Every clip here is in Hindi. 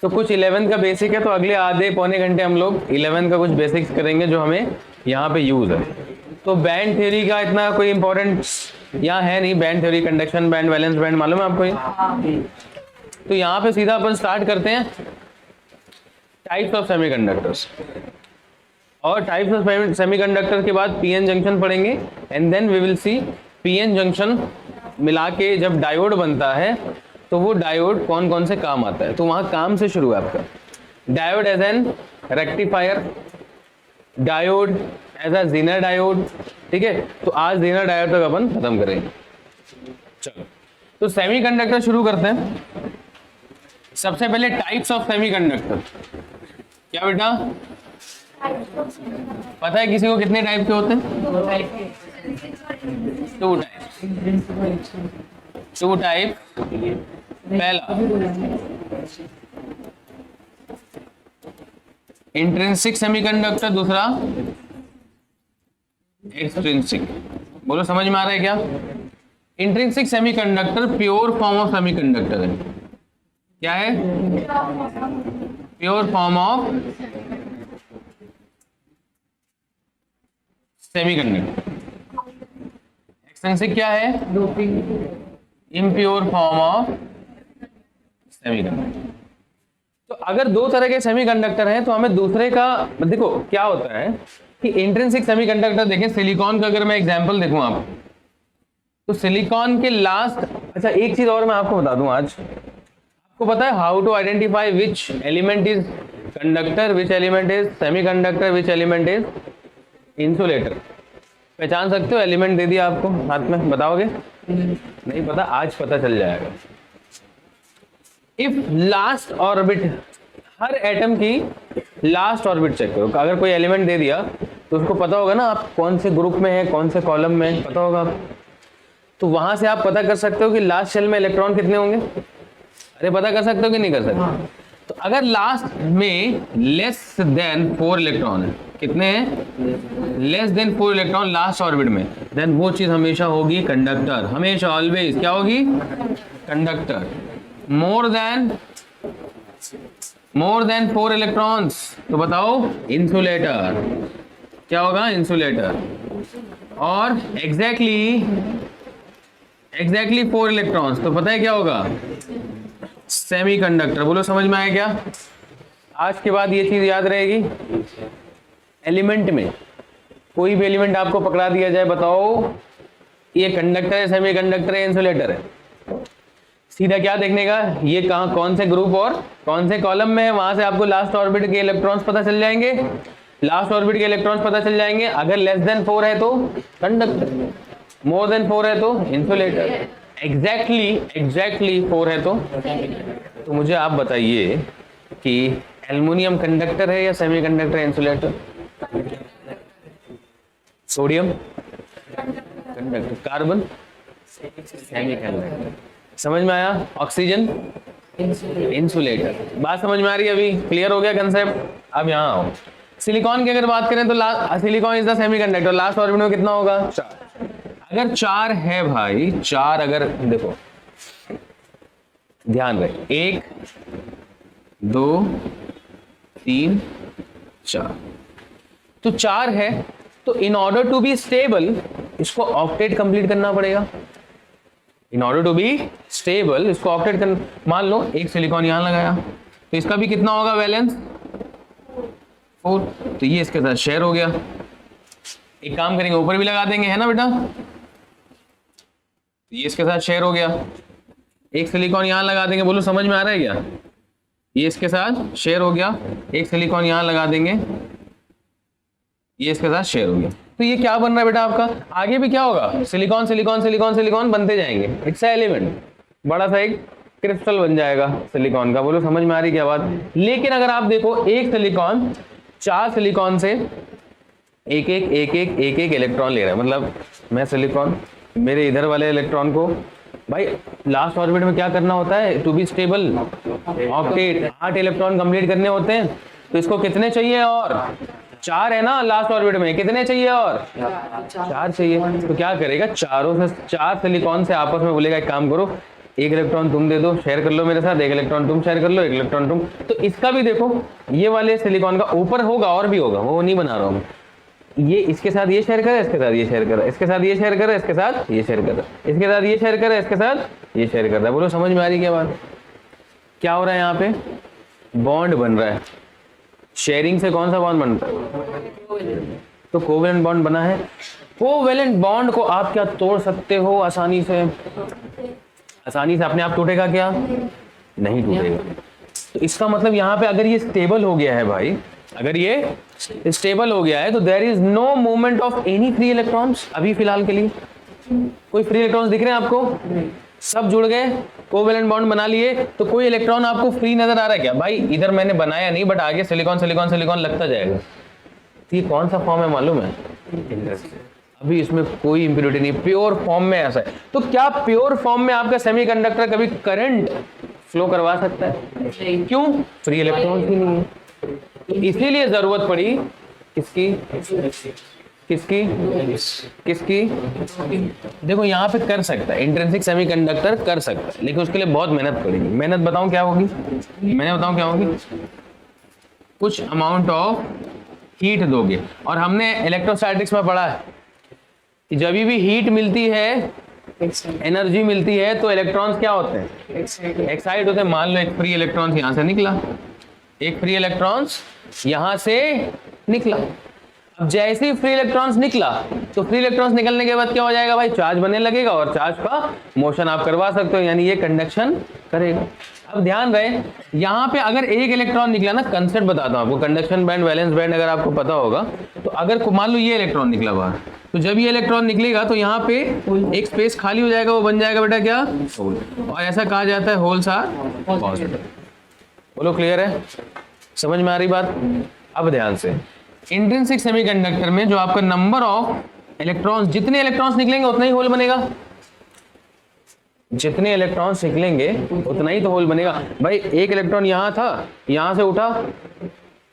तो कुछ 11 का बेसिक है, तो अगले आधे पौने घंटे हम लोग 11 का कुछ बेसिक्स करेंगे जो हमें यहाँ पे यूज है। तो बैंड थ्योरी का इतना कोई इंपॉर्टेंट यहाँ है नहीं। Band theory, conduction band, valence band मालूम है आपको ये? तो यहाँ पे सीधा अपन स्टार्ट करते हैं टाइप्स ऑफ सेमीकंडक्टर्स। और टाइप्स ऑफ सेमीकंडक्टर के बाद पीएन जंक्शन पढ़ेंगे and then we will see PN junction मिला के जब डायोड बनता है तो वो डायोड कौन कौन से काम आता है। तो वहां काम से शुरू है आपका। Diode as an rectifier, diode as a zener diode, ठीक है। तो आज जेनर डायोड तक अपन खत्म करेंगे। चलो तो सेमीकंडक्टर शुरू करते हैं। सबसे पहले टाइप्स ऑफ सेमीकंडक्टर। क्या बेटा पता है किसी को कितने टाइप के होते हैं? Two type. पहला इंट्रिंसिक सेमीकंडक्टर, दूसरा एक्सट्रिंसिक। बोलो समझ में आ रहा है क्या? Intrinsic semiconductor pure form of semiconductor है। क्या है? Pure form of semiconductor. Extrinsic क्या है? Impure form of semiconductor. तो अगर दो तरह के सेमीकंडक्टर हैं तो हमें दूसरे का, देखो क्या होता है कि इंट्रिंसिक सेमीकंडक्टर देखें, सिलिकॉन का अगर मैं एग्जांपल देखूं आप, तो सिलिकॉन के लास्ट, अच्छा एक चीज और मैं आपको बता दूं आज, आपको पता है how to identify which element is conductor, which element is semiconductor, which element is insulator? पहचान सकते हो? एलिमेंट दे दिया आपको हाथ में, बताओगे? नहीं पता, आज पता चल जाएगा। If last orbit, her atom की लास्ट ऑर्बिट चेक करो। अगर कोई एलिमेंट दे दिया तो उसको पता होगा ना आप कौन से ग्रुप में है, कौन से कॉलम में है, पता होगा आप। तो वहां से आप पता कर सकते हो कि लास्ट शेल में इलेक्ट्रॉन कितने होंगे। अरे पता कर सकते हो कि नहीं कर सकते? तो अगर लास्ट में लेस देन 4 इलेक्ट्रॉन है, कितने हैं? Less than 4 electron last orbit में, देन वो चीज हमेशा होगी कंडक्टर। हमेशा, ऑलवेज क्या होगी? कंडक्टर। मोर देन 4 इलेक्ट्रॉन्स तो बताओ इंसुलेटर। क्या होगा? इंसुलेटर। और एग्जैक्टली 4 इलेक्ट्रॉन्स तो पता है क्या होगा? सेमीकंडक्टर। बोलो समझ में आया क्या? आज के बाद ये चीज याद रहेगी। एलिमेंट में कोई भी एलिमेंट आपको पकड़ा दिया जाए, बताओ ये कंडक्टर है, सेमीकंडक्टर है, इंसुलेटर है, सीधा क्या देखने का? ये कहां, कौन से ग्रुप और कौन से कॉलम में है, वहां से आपको लास्ट ऑर्बिट के इलेक्ट्रॉन्स पता चल जाएंगे। लास्ट ऑर्बिट के इलेक्ट्रॉन्स पता चल जाएंगे। अगर लेस देन 4 है तो कंडक्टर, मोर देन 4 है तो इंसुलेटर, एग्जैक्टली 4 है तो मुझे आप बताइए कि एल्युमिनियम कंडक्टर है या सेमीकंडक्टर है, insulator? Sodium conductor, carbon semiconductor. समझ में आया? Oxygen insulator. बात समझ में आ रही है? अभी क्लियर हो गया कंसेप्ट? अब यहाँ आओ। सिलिकॉन की अगर बात करें तो silicon is the semiconductor. Last orbit में कितना होगा? 4। अगर 4 है भाई, 4 अगर देखो ध्यान रहे, 1 2 3 4, तो 4 है तो in order to be stable इसको ऑक्टेट कंप्लीट करना पड़ेगा। In order to be stable इसको ऑक्टेट कर, मान लो एक सिलिकॉन यहां लगाया तो इसका भी कितना होगा वैलेंस? 4। तो ये इसके साथ शेयर हो गया। एक काम करेंगे, ऊपर भी लगा देंगे, है ना बेटा? ये इसके साथ शेयर हो गया। एक सिलिकॉन यहां लगा देंगे। बोलो समझ में आ रहा है क्या? ये इसके साथ शेयर हो गया। एक सिलिकॉन यहां लगा देंगे, ये इसके साथ शेयर हो गया। तो ये क्या बन रहा है बेटा आपका? आगे भी क्या होगा? सिलिकॉन सिलिकॉन सिलिकॉन सिलिकॉन बनते जाएंगे। इट्स एलिमेंट, बड़ा सा एक क्रिस्टल बन जाएगा सिलिकॉन का। बोलो समझ में आ रही क्या बात? लेकिन अगर आप देखो एक सिलिकॉन 4 सिलिकॉन से एक एक इलेक्ट्रॉन ले रहा है। मतलब मैं सिलिकॉन, मेरे इधर वाले इलेक्ट्रॉन को भाई लास्ट ऑर्बिट में क्या करना होता है? To be stable octet, 8 electron complete करने होते हैं। तो इसको कितने चाहिए? और 4 है ना लास्ट ऑर्बिट में, कितने चाहिए? और 4 चाहिए। तो क्या करेगा? 4 सिलिकॉन से आपस में बोलेगा एक काम करो, एक इलेक्ट्रॉन तुम दे दो, शेयर कर लो मेरे साथ, एक इलेक्ट्रॉन तुम शेयर कर लो, एक इलेक्ट्रॉन तुम। तो इसका भी देखो, ये वाले सिलिकॉन का ऊपर होगा और भी होगा, वो नहीं बना रहा हूँ, ये इसके साथ ये शेयर करे, इसके साथ ये शेयर करे, इसके साथ ये शेयर करे, इसके साथ ये शेयर करे, इसके साथ ये शेयर करे, इसके साथ ये शेयर करता है। बोलो समझ में आ रही क्या बात? क्या हो रहा है यहाँ पे? बॉन्ड बन रहा है। शेयरिंग से कौन सा बॉन्ड बनता है? तो कोवेलेंट बॉन्ड बना है। कोवेलेंट बॉन्ड को आप क्या तोड़ सकते हो आसानी से? आसानी से अपने आप टूटेगा क्या? नहीं टूटेगा। तो इसका मतलब यहाँ पे अगर ये स्टेबल हो गया है भाई, अगर ये स्टेबल हो गया है तो there is no movement of any free electrons. अभी फिलहाल के लिए कोई फ्री इलेक्ट्रॉन्स दिख रहे हैं आपको? सब जुड़ गए, कोवेलेंट बॉन्ड बना लिए, तो कोई इलेक्ट्रॉन आपको फ्री नजर आ रहा है क्या? भाई इधर मैंने बनाया नहीं, बट आगे सिलिकॉन सिलिकॉन सिलिकॉन लगता जाएगा। तो ये कौन सा फॉर्म है मालूम है? अभी इसमें कोई इंप्योरिटी नहीं, प्योर फॉर्म में ऐसा है। तो क्या प्योर फॉर्म में आपका सेमीकंडक्टर कभी करंट फ्लो करवा सकता है? क्यों? फ्री इलेक्ट्रॉन ही नहीं है। इसीलिए जरूरत पड़ी किसकी? किसकी? किसकी? देखो यहाँ पे कर सकता है, इंट्रिंसिक सेमीकंडक्टर कर सकता है, लेकिन उसके लिए बहुत मेहनत पड़ेगी। मेहनत बताऊं क्या होगी? मैंने बताऊं क्या होगी? कुछ अमाउंट ऑफ हीट दोगे, और हमने इलेक्ट्रोस्टैटिक्स में पढ़ा है कि जब भी हीट मिलती है, एनर्जी मिलती है, तो इलेक्ट्रॉन्स क्या होते हैं? एक्साइट होते हैं। मान लो एक फ्री इलेक्ट्रॉन यहां से निकला, एक फ्री इलेक्ट्रॉन्स यहां से निकला। अब जैसे ही फ्री इलेक्ट्रॉन्स निकला, तो फ्री इलेक्ट्रॉन्स निकलने के बाद क्या हो जाएगा भाई? चार्ज बनने लगेगा, और चार्ज का मोशन आप करवा सकते हो, यानी ये कंडक्शन करेगा। अब ध्यान रहे, यहाँ पे अगर एक इलेक्ट्रॉन निकला ना, कंसेप्ट बताता हूँ आपको, कंडक्शन बैंड, वैलेंस बैंड अगर आपको पता होगा, तो अगर मान लो ये इलेक्ट्रॉन निकला बाहर, तो जब ये इलेक्ट्रॉन निकलेगा तो यहाँ पे एक स्पेस खाली हो जाएगा, वो बन जाएगा बेटा क्या? होल। और ऐसा कहा जाता है होल्स आर पॉजिटिव। बोलो क्लियर है? समझ में आ रही बात? अब ध्यान से, इंट्रिंसिक सेमीकंडक्टर में जो आपका नंबर ऑफ इलेक्ट्रॉन्स, जितने इलेक्ट्रॉन्स निकलेंगे उतना ही होल बनेगा। जितने इलेक्ट्रॉन्स निकलेंगे उतना ही तो होल बनेगा। भाई एक इलेक्ट्रॉन यहाँ था, यहाँ से उठा,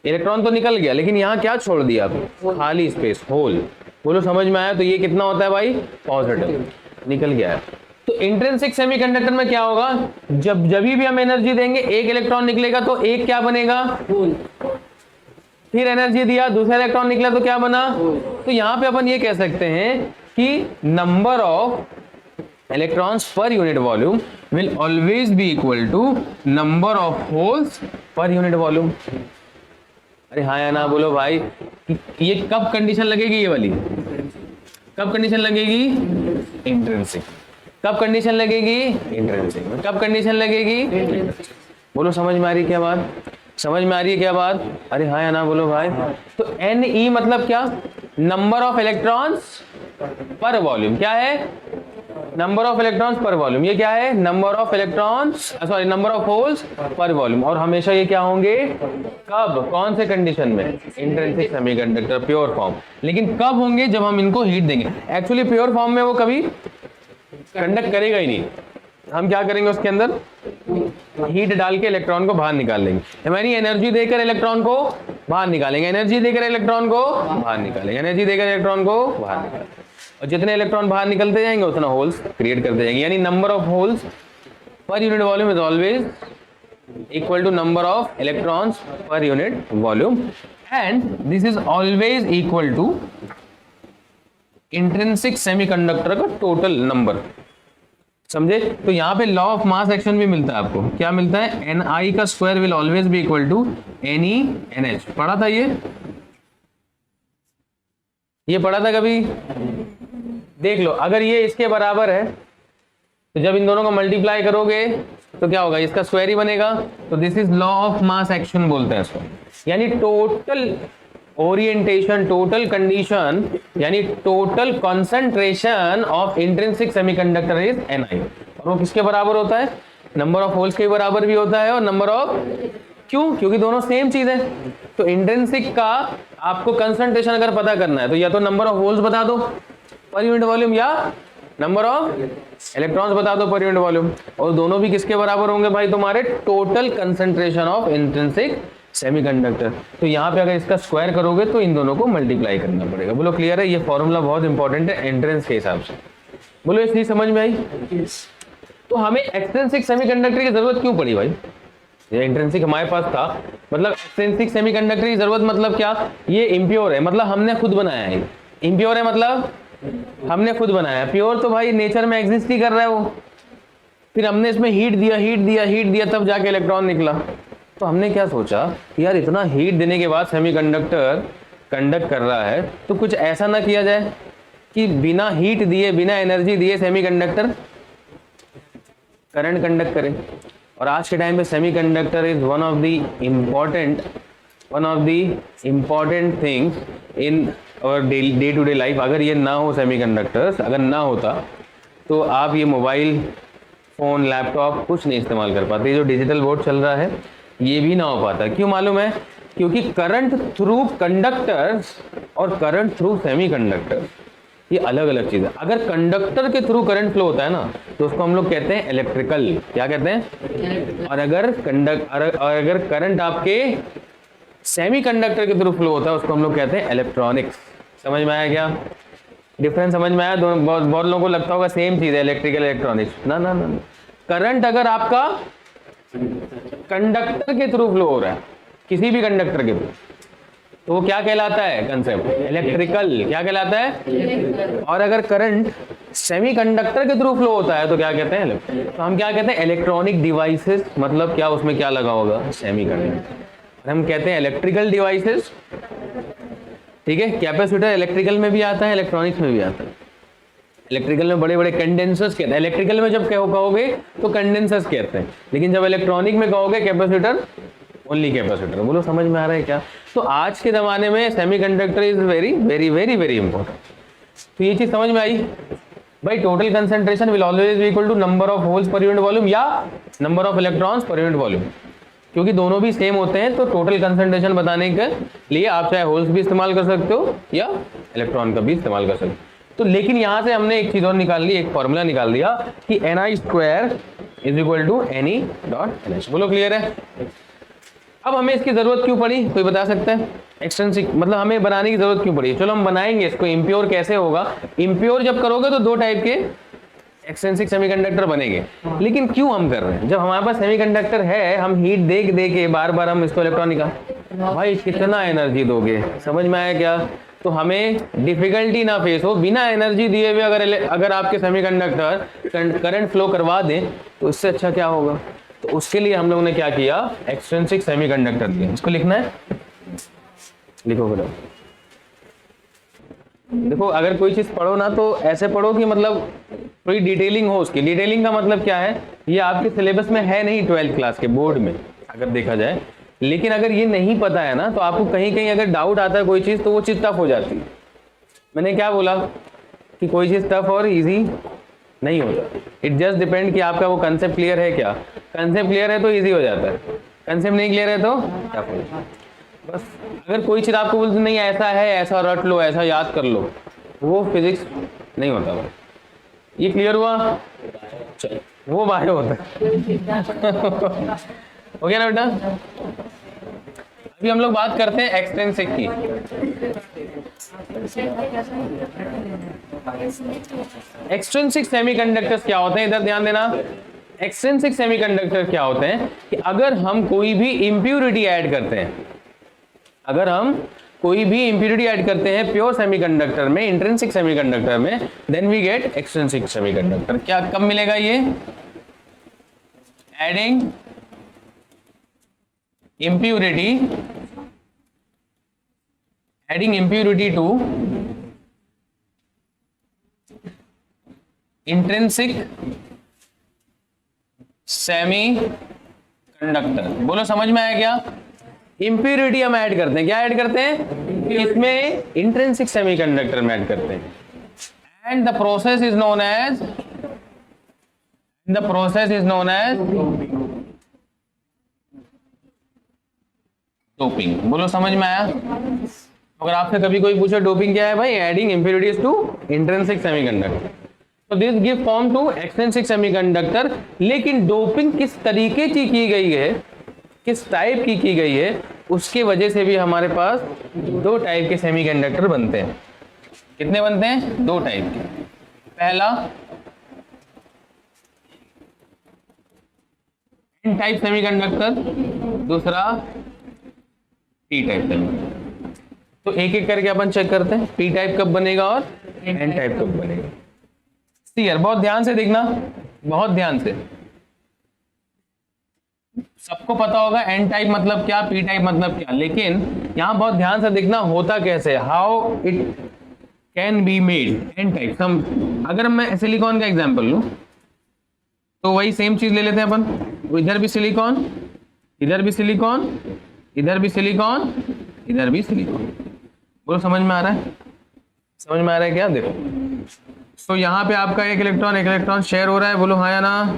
इलेक्ट्रॉन तो निकल गया, लेकिन यहाँ क्या छोड़ दिया आप? खाली स्पेस, होल। बोलो समझ में आया? तो ये कितना होता है भाई? पॉजिटिव, निकल गया है। तो इंट्रिंसिक सेमीकंडक्टर में क्या होगा? जब भी हम एनर्जी देंगे, एक इलेक्ट्रॉन निकलेगा तो एक क्या बनेगा? होल। फिर एनर्जी दिया, दूसरा इलेक्ट्रॉन निकला तो क्या बना? तो यहाँ पे अपन ये कह सकते हैं कि number of electrons per unit volume will always be equal to number of holes per unit volume। अरे हाँ या ना बोलो भाई। ये कब कंडीशन लगेगी? ये वाली कब कंडीशन लगेगी? इंट्रिंसिक। कब कंडीशन लगेगी? इंट्रिंसिक। कब कंडीशन लगेगी? बोलो समझ में आ रही क्या बात? समझ में आ रही है क्या बात? अरे हाँ या ना बोलो भाई। तो Ne मतलब क्या? नंबर ऑफ इलेक्ट्रॉन्स पर वॉल्यूम। क्या है? नंबर ऑफ इलेक्ट्रॉन्स पर वॉल्यूम। ये क्या है? Number of electrons, sorry number of holes पर वॉल्यूम। और हमेशा ये क्या होंगे? कब? कौन से कंडीशन में? Intrinsic semiconductor pure form. लेकिन कब होंगे? जब हम इनको हीट देंगे। एक्चुअली प्योर फॉर्म में वो कभी कंडक्ट करेगा ही नहीं। हम क्या करेंगे? उसके अंदर हीट डाल के इलेक्ट्रॉन को बाहर निकाल लेंगे, यानी एनर्जी देकर इलेक्ट्रॉन को बाहर निकालेंगे, एनर्जी देकर इलेक्ट्रॉन को बाहर निकालेंगे, एनर्जी देकर इलेक्ट्रॉन को बाहर निकालेंगे। और जितने इलेक्ट्रॉन बाहर निकलते जाएंगे उतना होल्स क्रिएट करते जाएंगे। यानी number of holes per unit volume is always equal to number of electrons per unit volume, and this is always equal to intrinsic semiconductor का टोटल नंबर। समझे? तो यहाँ पे लॉ ऑफ मास एक्शन भी मिलता है आपको। क्या मिलता है? Ni का square will always be equal to Ne NH। पढ़ा था ये पढ़ा था कभी? देख लो, अगर ये इसके बराबर है तो जब इन दोनों को मल्टीप्लाई करोगे तो क्या होगा? इसका स्क्वायर ही बनेगा। तो this is law of mass action बोलते हैं इसको। यानी टोटल ओरिएंटेशन, टोटल कंडीशन, यानी total concentration of intrinsic semiconductor is Ni। और वो किसके बराबर होता है? नंबर ऑफ होल्स के बराबर भी होता है, और नंबर ऑफ, क्यों? क्योंकि दोनों सेम चीज है। तो इंट्रिंसिक का आपको कंसंट्रेशन अगर पता करना है तो या तो नंबर ऑफ होल्स बता दो पर यूनिट वॉल्यूम, या नंबर ऑफ इलेक्ट्रॉन्स बता दो पर यूनिट वॉल्यूम। और दोनों भी किसके बराबर होंगे भाई? तुम्हारे total concentration of intrinsic semiconductor. तो यहाँ पे अगर इसका स्क्वायर करोगे तो इन दोनों को मल्टीप्लाई करना पड़ेगा। बोलो क्लियर है? ये फॉर्मूला बहुत इंपॉर्टेंट है एंट्रेंस के हिसाब से। बोलो ये सही समझ में आई? तो हमें एक्सट्रिंसिक सेमीकंडक्टर की जरूरत क्यों पड़ी भाई? ये इंट्रिंसिक हमारे पास था, मतलब एक्सट्रिंसिक सेमीकंडक्टर की जरूरत मतलब क्या? ये इम्प्योर है, मतलब हमने खुद बनाया है। इम्प्योर है मतलब हमने खुद बनाया। प्योर तो भाई नेचर में एग्जिस्ट ही कर रहा है वो, फिर हमने इसमें हीट दिया तब जाके इलेक्ट्रॉन निकला। तो हमने क्या सोचा, यार इतना हीट देने के बाद सेमीकंडक्टर कंडक्ट कर रहा है, तो कुछ ऐसा ना किया जाए कि बिना हीट दिए, बिना एनर्जी दिए सेमीकंडक्टर करंट कंडक्ट करे। और आज के टाइम पे semiconductor is one of the important things in और डे टू डे लाइफ। अगर ये ना हो सेमीकंडक्टर्स, अगर ना होता तो आप ये मोबाइल फ़ोन लैपटॉप कुछ नहीं इस्तेमाल कर पाते। जो डिजिटल बोर्ड चल रहा है ये भी ना हो पाता। क्यों मालूम है? क्योंकि करंट थ्रू कंडक्टर्स और करंट थ्रू सेमीकंडक्टर्स ये अलग अलग चीज़ है। अगर कंडक्टर के थ्रू करंट फ्लो होता है ना तो उसको हम लोग कहते हैं इलेक्ट्रिकल, क्या कहते हैं? और अगर करंट आपके सेमीकंडक्टर के थ्रू फ्लो होता है उसको हम लोग कहते हैं इलेक्ट्रॉनिक्स। समझ में आया क्या डिफरेंस? समझ में आया? दोनों बहुत लोगों को लगता होगा सेम चीज़ है इलेक्ट्रिकल इलेक्ट्रॉनिक्स। ना ना ना, करंट अगर आपका कंडक्टर के थ्रू फ्लो हो रहा है, किसी भी कंडक्टर के थ्रू, तो वो क्या कहलाता है? Concept electrical. क्या कहलाता है? और अगर करंट सेमीकंडक्टर के थ्रू फ्लो होता है तो क्या कहते हैं? तो हम क्या कहते हैं? Electronic devices. मतलब क्या, उसमें क्या लगा होगा? सेमीकंडक्टर। हम कहते हैं इलेक्ट्रिकल डिवाइसेस, ठीक है। कैपेसिटर इलेक्ट्रिकल में भी आता है, इलेक्ट्रॉनिक्स में भी आता है। इलेक्ट्रिकल में बड़े बड़े कंडेंसर्स कहते हैं। इलेक्ट्रिकल में जब कहोगे तो कंडेंसर्स कहते हैं, लेकिन जब इलेक्ट्रॉनिक में कहोगे कैपेसिटर, ओनली कैपेसिटर। बोलो समझ में आ रहा है क्या? तो आज के ज़माने में semiconductor is very very very very important. तो ये चीज़ समझ में आई भाई? Total concentration will always be equal to number of holes per unit volume या number of electrons per unit volume. क्योंकि दोनों भी सेम होते हैं तो टोटल कंसंट्रेशन बताने के लिए आप चाहे होल्स भी इस्तेमाल कर सकते हो या इलेक्ट्रॉन का भी इस्तेमाल कर सकते हो। तो लेकिन यहाँ से हमने एक चीज़ और निकाल ली, एक फॉर्मूला निकाल दिया कि ni² is equal to Ne.NH। बोलो क्लियर है? अब हमें इसकी जरूरत क्यों पड़ी, कोई बता सकता है? एक्सट्रिंसिक मतलब हमें बनाने की जरूरत क्यों पड़ी? चलो हम बनाएंगे इसको। इम्प्योर कैसे होगा? इम्प्योर जब करोगे तो दो टाइप के एक्सट्रिंसिक सेमीकंडक्टर बनेंगे। लेकिन क्यों हम कर रहे हैं? जब हमारे पास सेमीकंडक्टर है, हम हीट दे के बार बार हम इसको इलेक्ट्रॉन निकाल, भाई कितना एनर्जी दोगे? समझ में आया क्या? तो हमें डिफिकल्टी ना फेस हो, बिना एनर्जी दिए हुए अगर आपके सेमीकंडक्टर करंट फ्लो करवा दें तो इससे अच्छा क्या होगा? तो उसके लिए हम लोगों ने क्या किया? एक्सट्रिंसिक सेमीकंडक्टर दिया। इसको लिखना है, लिखो बेटा। देखो अगर कोई चीज पढ़ो ना तो ऐसे पढ़ो कि मतलब थोड़ी डिटेलिंग हो उसकी। डिटेलिंग का मतलब क्या है? ये आपके सिलेबस में है नहीं 12th क्लास के बोर्ड में अगर देखा जाए। लेकिन अगर ये नहीं पता है ना तो आपको कहीं कहीं अगर डाउट आता है कोई चीज तो वो चीज टफ हो जाती है। मैंने क्या बोला कि कोई चीज टफ और इजी नहीं होता। इट जस्ट डिपेंड कि आपका वो कंसेप्ट क्लियर है क्या। कंसेप्ट क्लियर है तो इजी हो जाता है, कंसेप्ट नहीं क्लियर है तो टफ हो जाता है। बस अगर कोई चीज़ आपको बोलते नहीं ऐसा है, ऐसा रट लो, ऐसा याद कर लो, वो फिजिक्स नहीं होता भाई। ये क्लियर हुआ? चलो वो बायो होता है। हो गया ना बेटा? अभी हम लोग बात करते हैं एक्सट्रिंसिक की। एक्सट्रिंसिक सेमीकंडक्टर्स क्या होते हैं? इधर ध्यान देना। एक्सट्रिंसिक सेमीकंडक्टर क्या होते हैं कि अगर हम कोई भी इंप्यूरिटी ऐड करते हैं, अगर हम कोई भी इंप्यूरिटी ऐड करते हैं प्योर सेमीकंडक्टर में, इंट्रिंसिक सेमीकंडक्टर में, then we get extrinsic semiconductor. क्या कब मिलेगा ये? Adding impurity to intrinsic semiconductor। बोलो समझ में आया क्या? इंप्यूरिटी हम ऐड करते हैं, क्या ऐड करते हैं? इसमें इंट्रिंसिक सेमीकंडक्टर में ऐड करते हैं। And the process is known as doping. बोलो समझ में आया? अगर आपसे कभी कोई पूछे डोपिंग क्या है भाई? Adding impurities to intrinsic semiconductor. तो this give form to extrinsic semiconductor. लेकिन डोपिंग किस तरीके की गई है, किस टाइप की गई है, उसके वजह से भी हमारे पास दो टाइप के सेमीकंडक्टर बनते हैं। कितने बनते हैं? दो टाइप के। पहला एन टाइप सेमीकंडक्टर, दूसरा पी टाइप सेमीकंडक्टर। तो एक एक करके अपन चेक करते हैं, पी टाइप कब बनेगा और एन टाइप कब बनेगा। यार बहुत ध्यान से देखना, बहुत ध्यान से। सबको पता होगा एन टाइप मतलब क्या, पी टाइप मतलब क्या, लेकिन यहां बहुत ध्यान से देखना होता कैसे, how it can be made an type. अगर मैं सिलिकॉन का एग्जांपल लूं तो वही सेम चीज ले लेते हैं अपन, इधर भी सिलिकॉन, इधर भी सिलिकॉन, इधर भी सिलिकॉन, इधर भी सिलिकॉन। बोलो समझ में आ रहा है, समझ में आ रहा है क्या? देखो तो यहां पे आपका एक इलेक्ट्रॉन शेयर हो रहा है, बोलो हाँ या ना।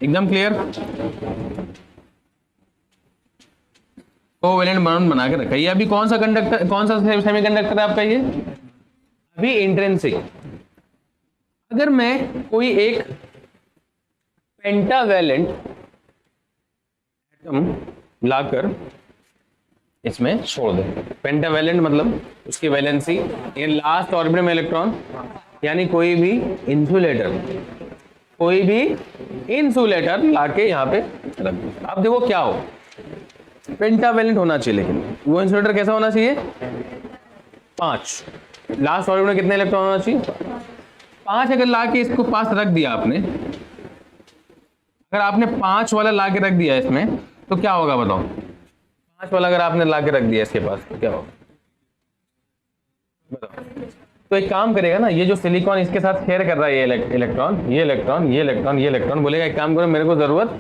एकदम क्लियर। कोवेलेंट बॉन्ड बना के रखा। ये अभी कौन सा कंडक्टर, कौन सा सेमीकंडक्टर है आपका ये? अभी इंट्रिंसिक। अगर मैं कोई एक पेंटावैलेंट एटम लाकर इसमें छोड़ दे, पेंटावैलेंट मतलब उसकी वैलेंसी ये लास्ट ऑर्बिट में इलेक्ट्रॉन, यानी कोई भी इंसुलेटर, कोई भी इंसुलेटर लाके यहाँ पे रख दो। अब देखो क्या हो, पेंटावैलेंट होना चाहिए, लेकिन वो इंसुलेटर कैसा होना चाहिए? 5। लास्ट ऑर्बिट में कितने इलेक्ट्रॉन होना चाहिए? 5। अगर लाके इसको पास रख दिया आपने, अगर आपने 5 वाला लाके रख दिया इसमें, तो क्या होगा बताओ? 5 वाला अगर आपने लाके रख दिया इसके पास तो क्या होगा बताओ? तो एक काम करेगा ना, ये जो सिलिकॉन इसके साथ शेयर कर रहा है, ये इलेक्ट्रॉन, ये इलेक्ट्रॉन, ये इलेक्ट्रॉन, ये इलेक्ट्रॉन, बोलेगा एक काम करो, मेरे को जरूरत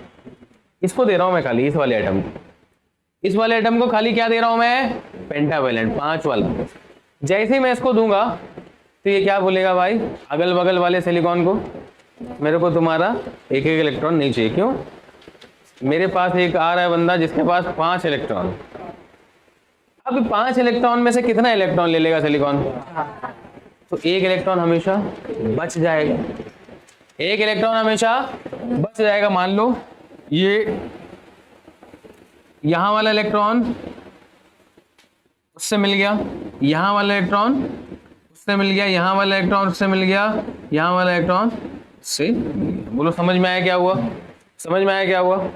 इसको दे रहा हूं मैं, खाली इस वाले एटम को, इस वाले एटम को खाली क्या दे रहा हूं मैं? पेंटावैलेंट 5 वाला। जैसे ही मैं इसको दूंगा तो ये क्या बोलेगा भाई, अगल बगल वाले सिलिकॉन को, मेरे को तुम्हारा एक एक इलेक्ट्रॉन नहीं चाहिए। क्यों? मेरे पास एक आ रहा है बंदा जिसके पास 5 इलेक्ट्रॉन। अब 5 इलेक्ट्रॉन में से कितना इलेक्ट्रॉन ले लेगा सिलिकॉन? तो एक इलेक्ट्रॉन हमेशा बच जाएगा, एक इलेक्ट्रॉन हमेशा बच जाएगा। मान लो ये यहां वाला इलेक्ट्रॉन उससे मिल गया, यहां वाला इलेक्ट्रॉन उससे मिल गया, यहां वाला इलेक्ट्रॉन उससे मिल गया, यहां वाला इलेक्ट्रॉन से मिल गया। बोलो समझ में आया क्या हुआ? समझ में आया क्या हुआ?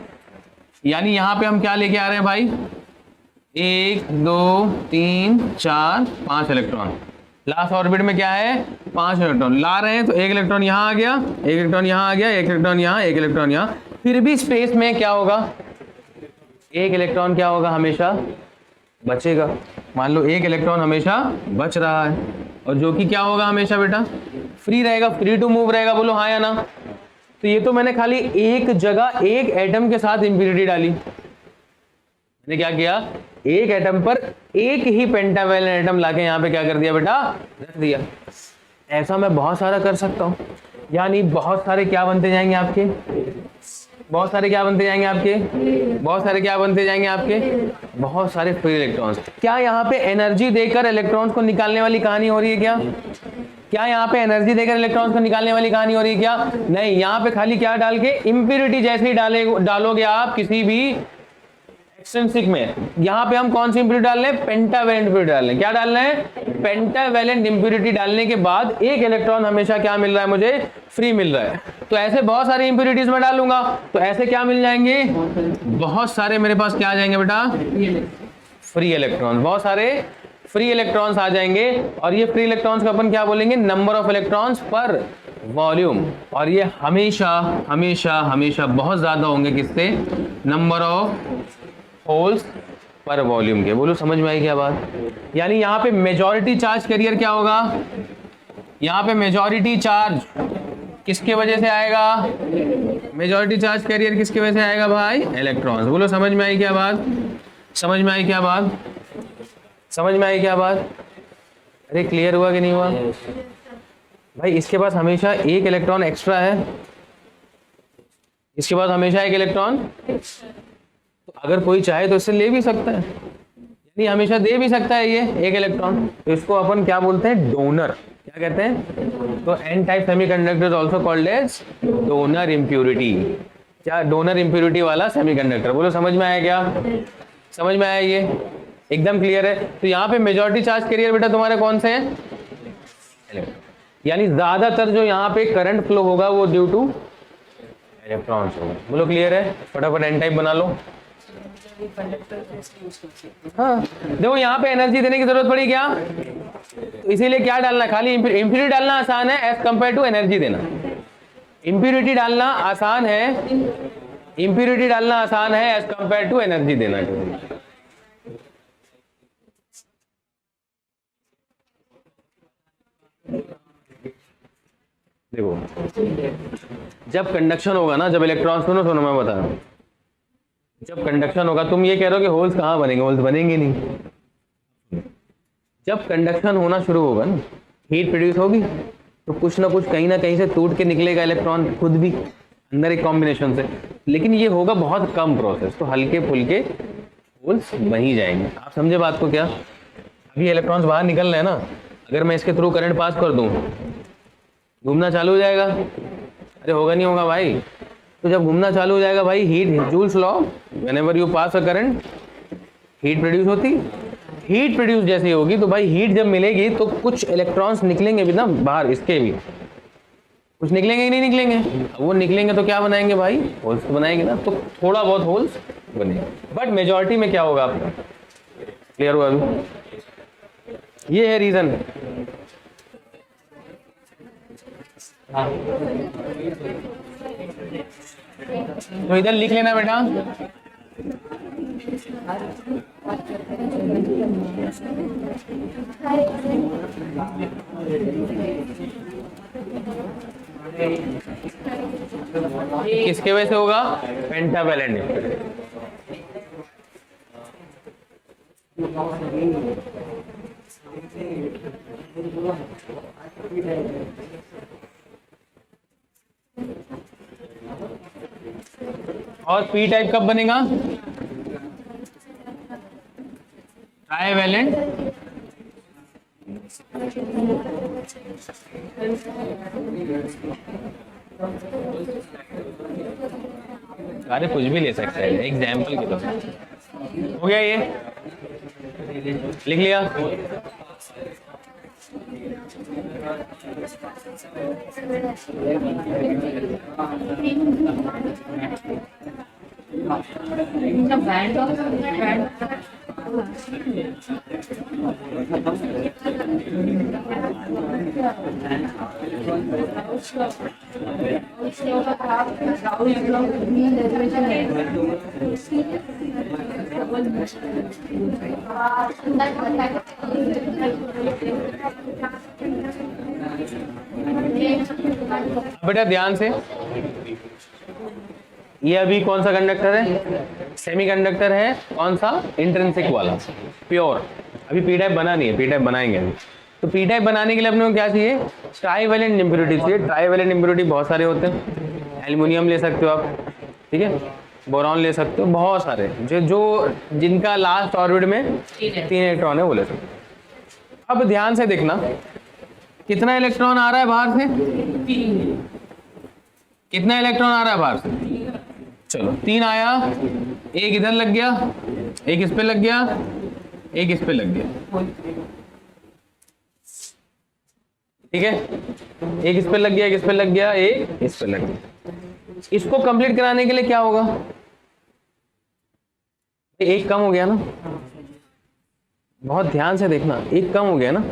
यानी यहां पे हम क्या लेके आ रहे हैं भाई? 1 2 3 4 5 इलेक्ट्रॉन। लास्ट ऑर्बिट में क्या है? 5 इलेक्ट्रॉन ला रहे हैं। तो एक इलेक्ट्रॉन यहां आ गया, एक इलेक्ट्रॉन यहां आ गया, एक इलेक्ट्रॉन यहां, एक इलेक्ट्रॉन यहां। फिर भी स्पेस में क्या होगा? एक इलेक्ट्रॉन क्या होगा? हमेशा बचेगा। मान लो एक इलेक्ट्रॉन हमेशा बच रहा है, और जो कि क्या होगा हमेशा बेटा? फ्री रहेगा, फ्री टू मूव रहेगा। बोलो हाँ या ना? तो ये तो मैंने खाली एक जगह एक एटम के साथ इंप्योरिटी डाली। मैंने क्या किया? एक एटम पर एक ही पेंटावैलेंट एटम लाके यहाँ पे क्या कर दिया बेटा? रख दिया। ऐसा मैं बहुत सारा कर सकता हूँ, यानी बहुत सारे क्या बनते जाएंगे आपके? बहुत सारे क्या बनते जाएंगे आपके? बहुत सारे क्या बनते जाएंगे आपके? बहुत सारे फ्री इलेक्ट्रॉन्स। क्या यहाँ पे एनर्जी देकर इलेक्ट्रॉन्स को निकालने वाली कहानी हो रही है क्या? क्या यहाँ पे एनर्जी देकर इलेक्ट्रॉन्स को निकालने वाली कहानी हो रही है क्या? नहीं। यहाँ पे खाली क्या डाल के, इम्प्योरिटी जैसे ही डालोगे आप किसी भी एक्सट्रिंसिक में, यहाँ पे हम कौन सी इंप्योरिटी डाल रहे हैं? पेंटावैलेंट इंप्योरिटी डाल रहे हैं। क्या डालना है? पेंटावैलेंट इंप्योरिटी डालने के बाद एक इलेक्ट्रॉन हमेशा क्या मिल रहा है मुझे? फ्री मिल रहा है। तो ऐसे बहुत सारी इंप्योरिटीज में डालूंगा तो ऐसे क्या मिल जाएंगे? बहुत सारे मेरे पास क्या आ जाएंगे बेटा? Free electron. बहुत सारे फ्री इलेक्ट्रॉन्स आ जाएंगे। और ये फ्री इलेक्ट्रॉन्स का अपन क्या बोलेंगे? नंबर ऑफ इलेक्ट्रॉन्स पर वॉल्यूम। और ये हमेशा हमेशा हमेशा बहुत ज्यादा होंगे किससे? नंबर ऑफ होल्स पर वॉल्यूम के। बोलो समझ में आई क्या बात? यानी यहाँ पे मेजॉरिटी चार्ज कैरियर क्या होगा? यहाँ पे मेजॉरिटी चार्ज किसके वजह से आएगा? मेजॉरिटी चार्ज कैरियर किसकी वजह से आएगा भाई? इलेक्ट्रॉन्स। बोलो समझ में आई क्या बात? समझ में आई क्या बात? समझ में आई क्या बात? अरे क्लियर हुआ कि नहीं हुआ भाई? इसके पास हमेशा एक इलेक्ट्रॉन एक्स्ट्रा है, इसके पास हमेशा एक इलेक्ट्रॉन, तो अगर कोई चाहे तो इससे ले भी सकता है, यानी हमेशा दे भी सकता है ये एक इलेक्ट्रॉन। तो इसको अपन क्या बोलते हैं? डोनर। क्या कहते हैं? तो N type semiconductor is also called as donor impurity. क्या? डोनर इंप्योरिटी वाला सेमीकंडक्टर। बोलो समझ में आया क्या? समझ में आया? ये एकदम क्लियर है। तो यहाँ पे मेजॉरिटी चार्ज कैरियर बेटा तुम्हारे कौन से हैं? यानी ज्यादातर जो यहाँ पे करंट फ्लो होगा वो ड्यू टू इलेक्ट्रॉन्स होगा। बोलो क्लियर है? फटाफट एन टाइप बना लो। हाँ देखो यहाँ पे एनर्जी देने की जरूरत पड़ी क्या, तो इसीलिए क्या डालना, खाली इम्प्योरिटी डालना आसान है एज कंपेयर टू एनर्जी देना। इम्प्योरिटी डालना आसान है, इम्प्योरिटी डालना आसान है एज कंपेयर टू एनर्जी देना। देखो जब कंडक्शन होगा ना, जब इलेक्ट्रॉन, सुनो सुनो मैं बता रहा हूं, जब कंडक्शन होगा, तुम ये कह रहे हो कि होल्स कहाँ बनेंगे, होल्स बनेंगे नहीं। जब कंडक्शन होना शुरू होगा ना, हीट प्रोड्यूस होगी, तो कुछ ना कुछ कहीं ना कहीं से टूट के निकलेगा इलेक्ट्रॉन खुद भी अंदर एक कॉम्बिनेशन से, लेकिन ये होगा बहुत कम प्रोसेस, तो हल्के फुल्के होल्स बन ही जाएंगे। आप समझे बात को क्या? अभी इलेक्ट्रॉन्स बाहर निकल रहे हैं ना, अगर मैं इसके थ्रू करंट पास कर दूं, घूमना चालू हो जाएगा? अरे होगा नहीं होगा भाई? तो जब घूमना चालू हो जाएगा भाई, heat, joules law, whenever you pass a current heat produce होती, हीट प्रोड्यूस जैसे होगी तो भाई हीट जब मिलेगी तो कुछ इलेक्ट्रॉन्स निकलेंगे भी ना बाहर, इसके भी कुछ निकलेंगे कि नहीं निकलेंगे? वो निकलेंगे तो क्या बनाएंगे भाई? होल्स बनाएंगे ना, तो थोड़ा बहुत होल्स बनेंगे, बट मेजॉरिटी में क्या होगा आपका? क्लियर हुआ अभी? ये है रीजन। तो इधर लिख लेना बेटा, किसके वजह से होगा? Pentavalent impurity. और पी टाइप कब बनेगा? ट्राइवैलेंट अरे कुछ भी ले सकते हैं, एग्जाम्पल के तौर पे। हो गया ये? लिख लिया? बेटा ध्यान से, ये अभी कौन सा कंडक्टर है? सेमीकंडक्टर है। कौन सा? इंट्रिंसिक वाला, प्योर। अभी पी टाइप बना नहीं है, पी टाइप बनाएंगे अभी। तो पी टाइप बनाने के लिए अपने को क्या चाहिए? ट्राइवैलेंट इम्प्योरिटी चाहिए। ट्राइवैलेंट इम्प्योरिटी बहुत सारे होते हैं, एल्युमिनियम ले सकते हो आप, ठीक है, बोरॉन ले सकते हो, बहुत सारे जो जिनका लास्ट ऑर्बिट में 3 इलेक्ट्रॉन है वो ले सकते हो। अब ध्यान से देखना, कितना इलेक्ट्रॉन आ रहा है बाहर से? कितना इलेक्ट्रॉन आ रहा है बाहर से? चलो 3 आया, एक इधर लग गया, एक इस पे लग गया, एक इस पे लग गया, ठीक है, एक इस पे लग गया, एक इस पे लग गया, एक इस पे लग गया। इसको कंप्लीट कराने के लिए क्या होगा? एक कम हो गया ना, बहुत ध्यान से देखना, एक कम हो गया ना।